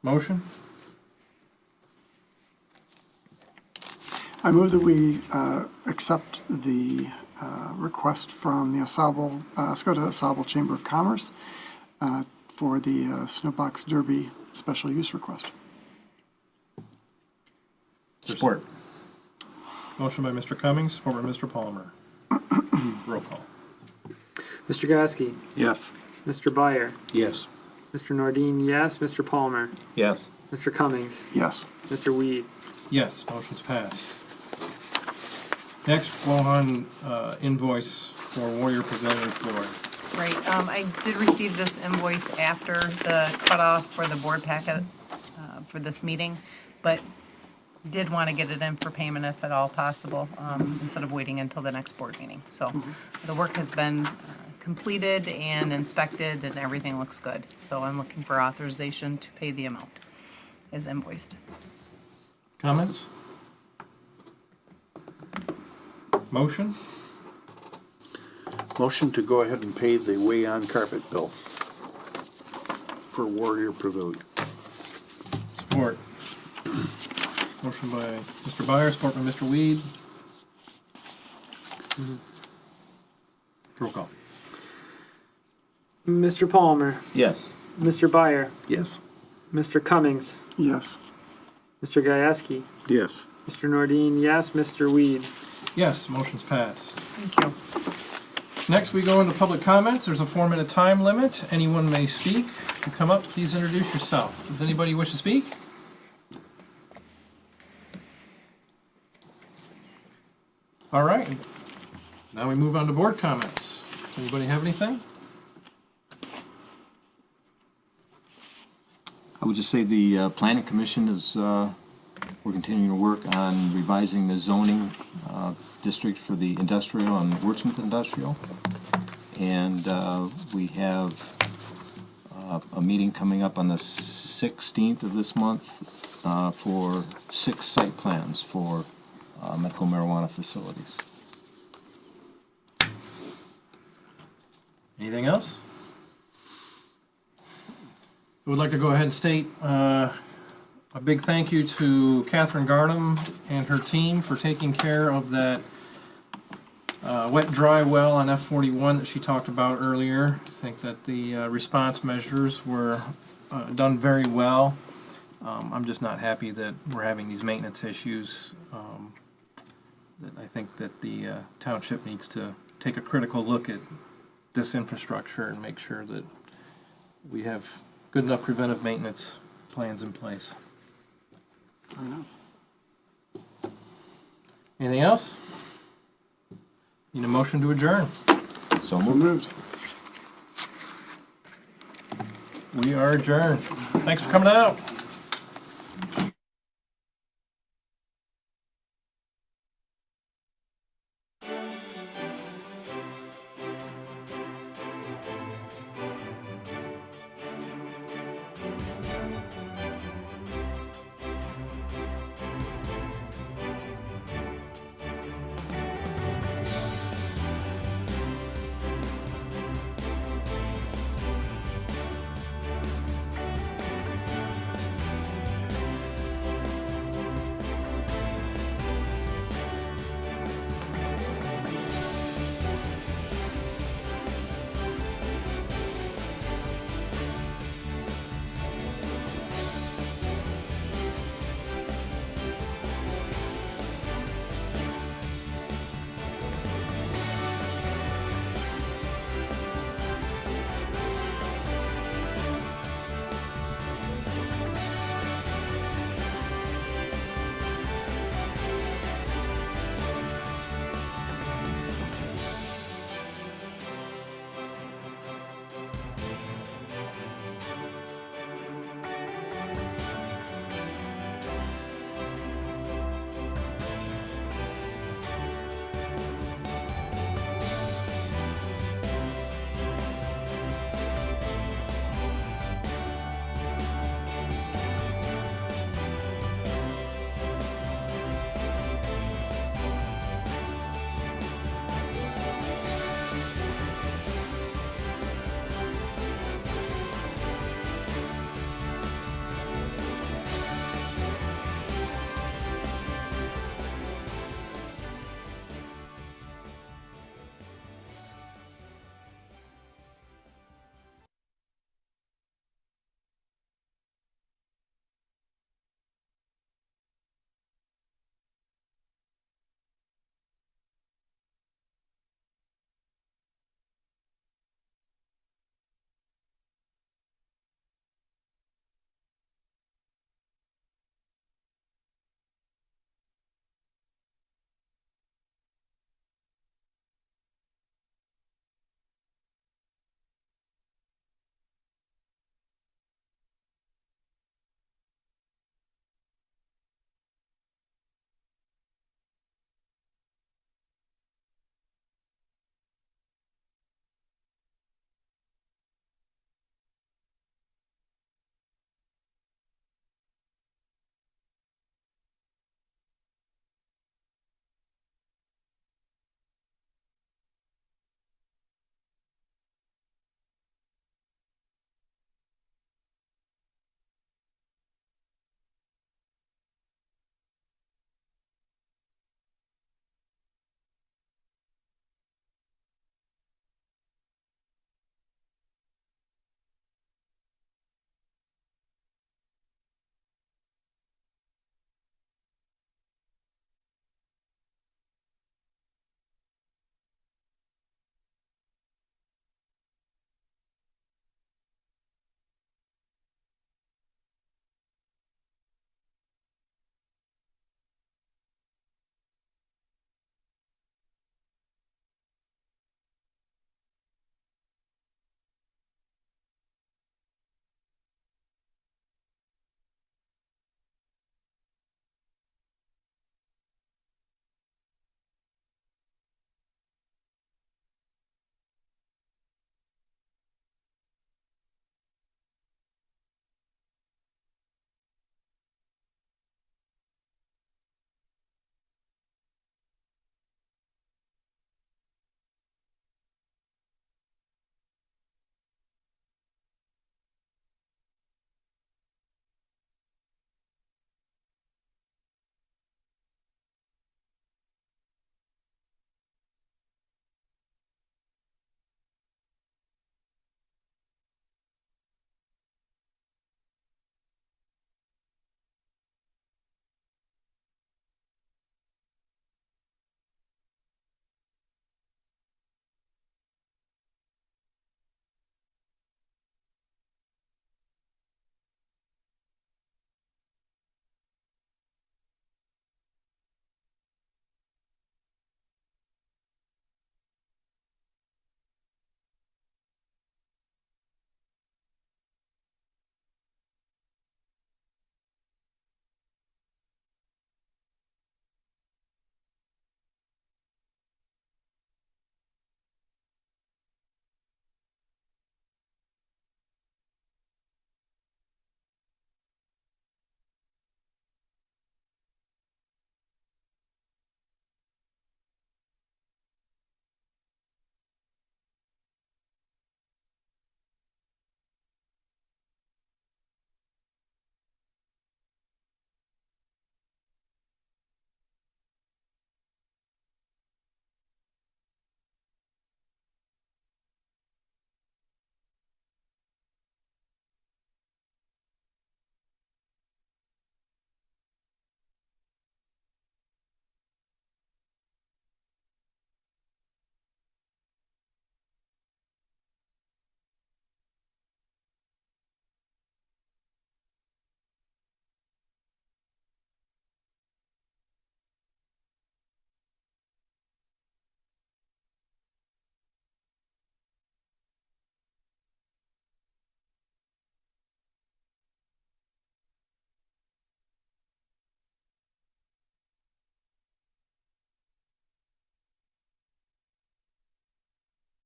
Motion? I move that we accept the request from the Oscoda Sable Chamber of Commerce for the Snowbox Derby special use request. Support. Motion by Mr. Cummings, support by Mr. Palmer. Roll call. Mr. Gieske, Yes. Mr. Byer, Yes. Mr. Nordine, yes. Mr. Palmer, Yes. Mr. Cummings, Yes. Mr. Weed. Yes, motion's passed. Next, we'll on invoice for Warrior Pavilion floor. Right, I did receive this invoice after the cutoff for the board packet for this meeting, but did want to get it in for payment if at all possible, instead of waiting until the next board meeting. So the work has been completed and inspected and everything looks good. So I'm looking for authorization to pay the amount as invoiced. Comments? Motion? Motion to go ahead and pay the way on carpet bill for Warrior Pavilion. Support. Motion by Mr. Byer, support by Mr. Weed. Roll call. Mr. Palmer, Yes. Mr. Byer, Yes. Mr. Cummings, Yes. Mr. Gieske, Yes. Mr. Nordine, yes. Mr. Weed. Yes, motion's passed. Thank you. Next, we go into public comments. There's a 4-minute time limit. Anyone may speak. You come up, please introduce yourself. Does anybody wish to speak? All right. Now we move on to board comments. Does anybody have anything? I would just say the planning commission is, we're continuing to work on revising the zoning district for the industrial and wordsmith industrial. And we have a meeting coming up on the 16th of this month for 6 site plans for medical marijuana facilities. Anything else? I would like to go ahead and state a big thank you to Catherine Garnham and her team for taking care of that wet dry well on F41 that she talked about earlier. I think that the response measures were done very well. I'm just not happy that we're having these maintenance issues. That I think that the township needs to take a critical look at this infrastructure and make sure that we have good enough preventive maintenance plans in place. Fair enough. Anything else? Need a motion to adjourn. So So moved. moved. We are adjourned. Thanks for coming out.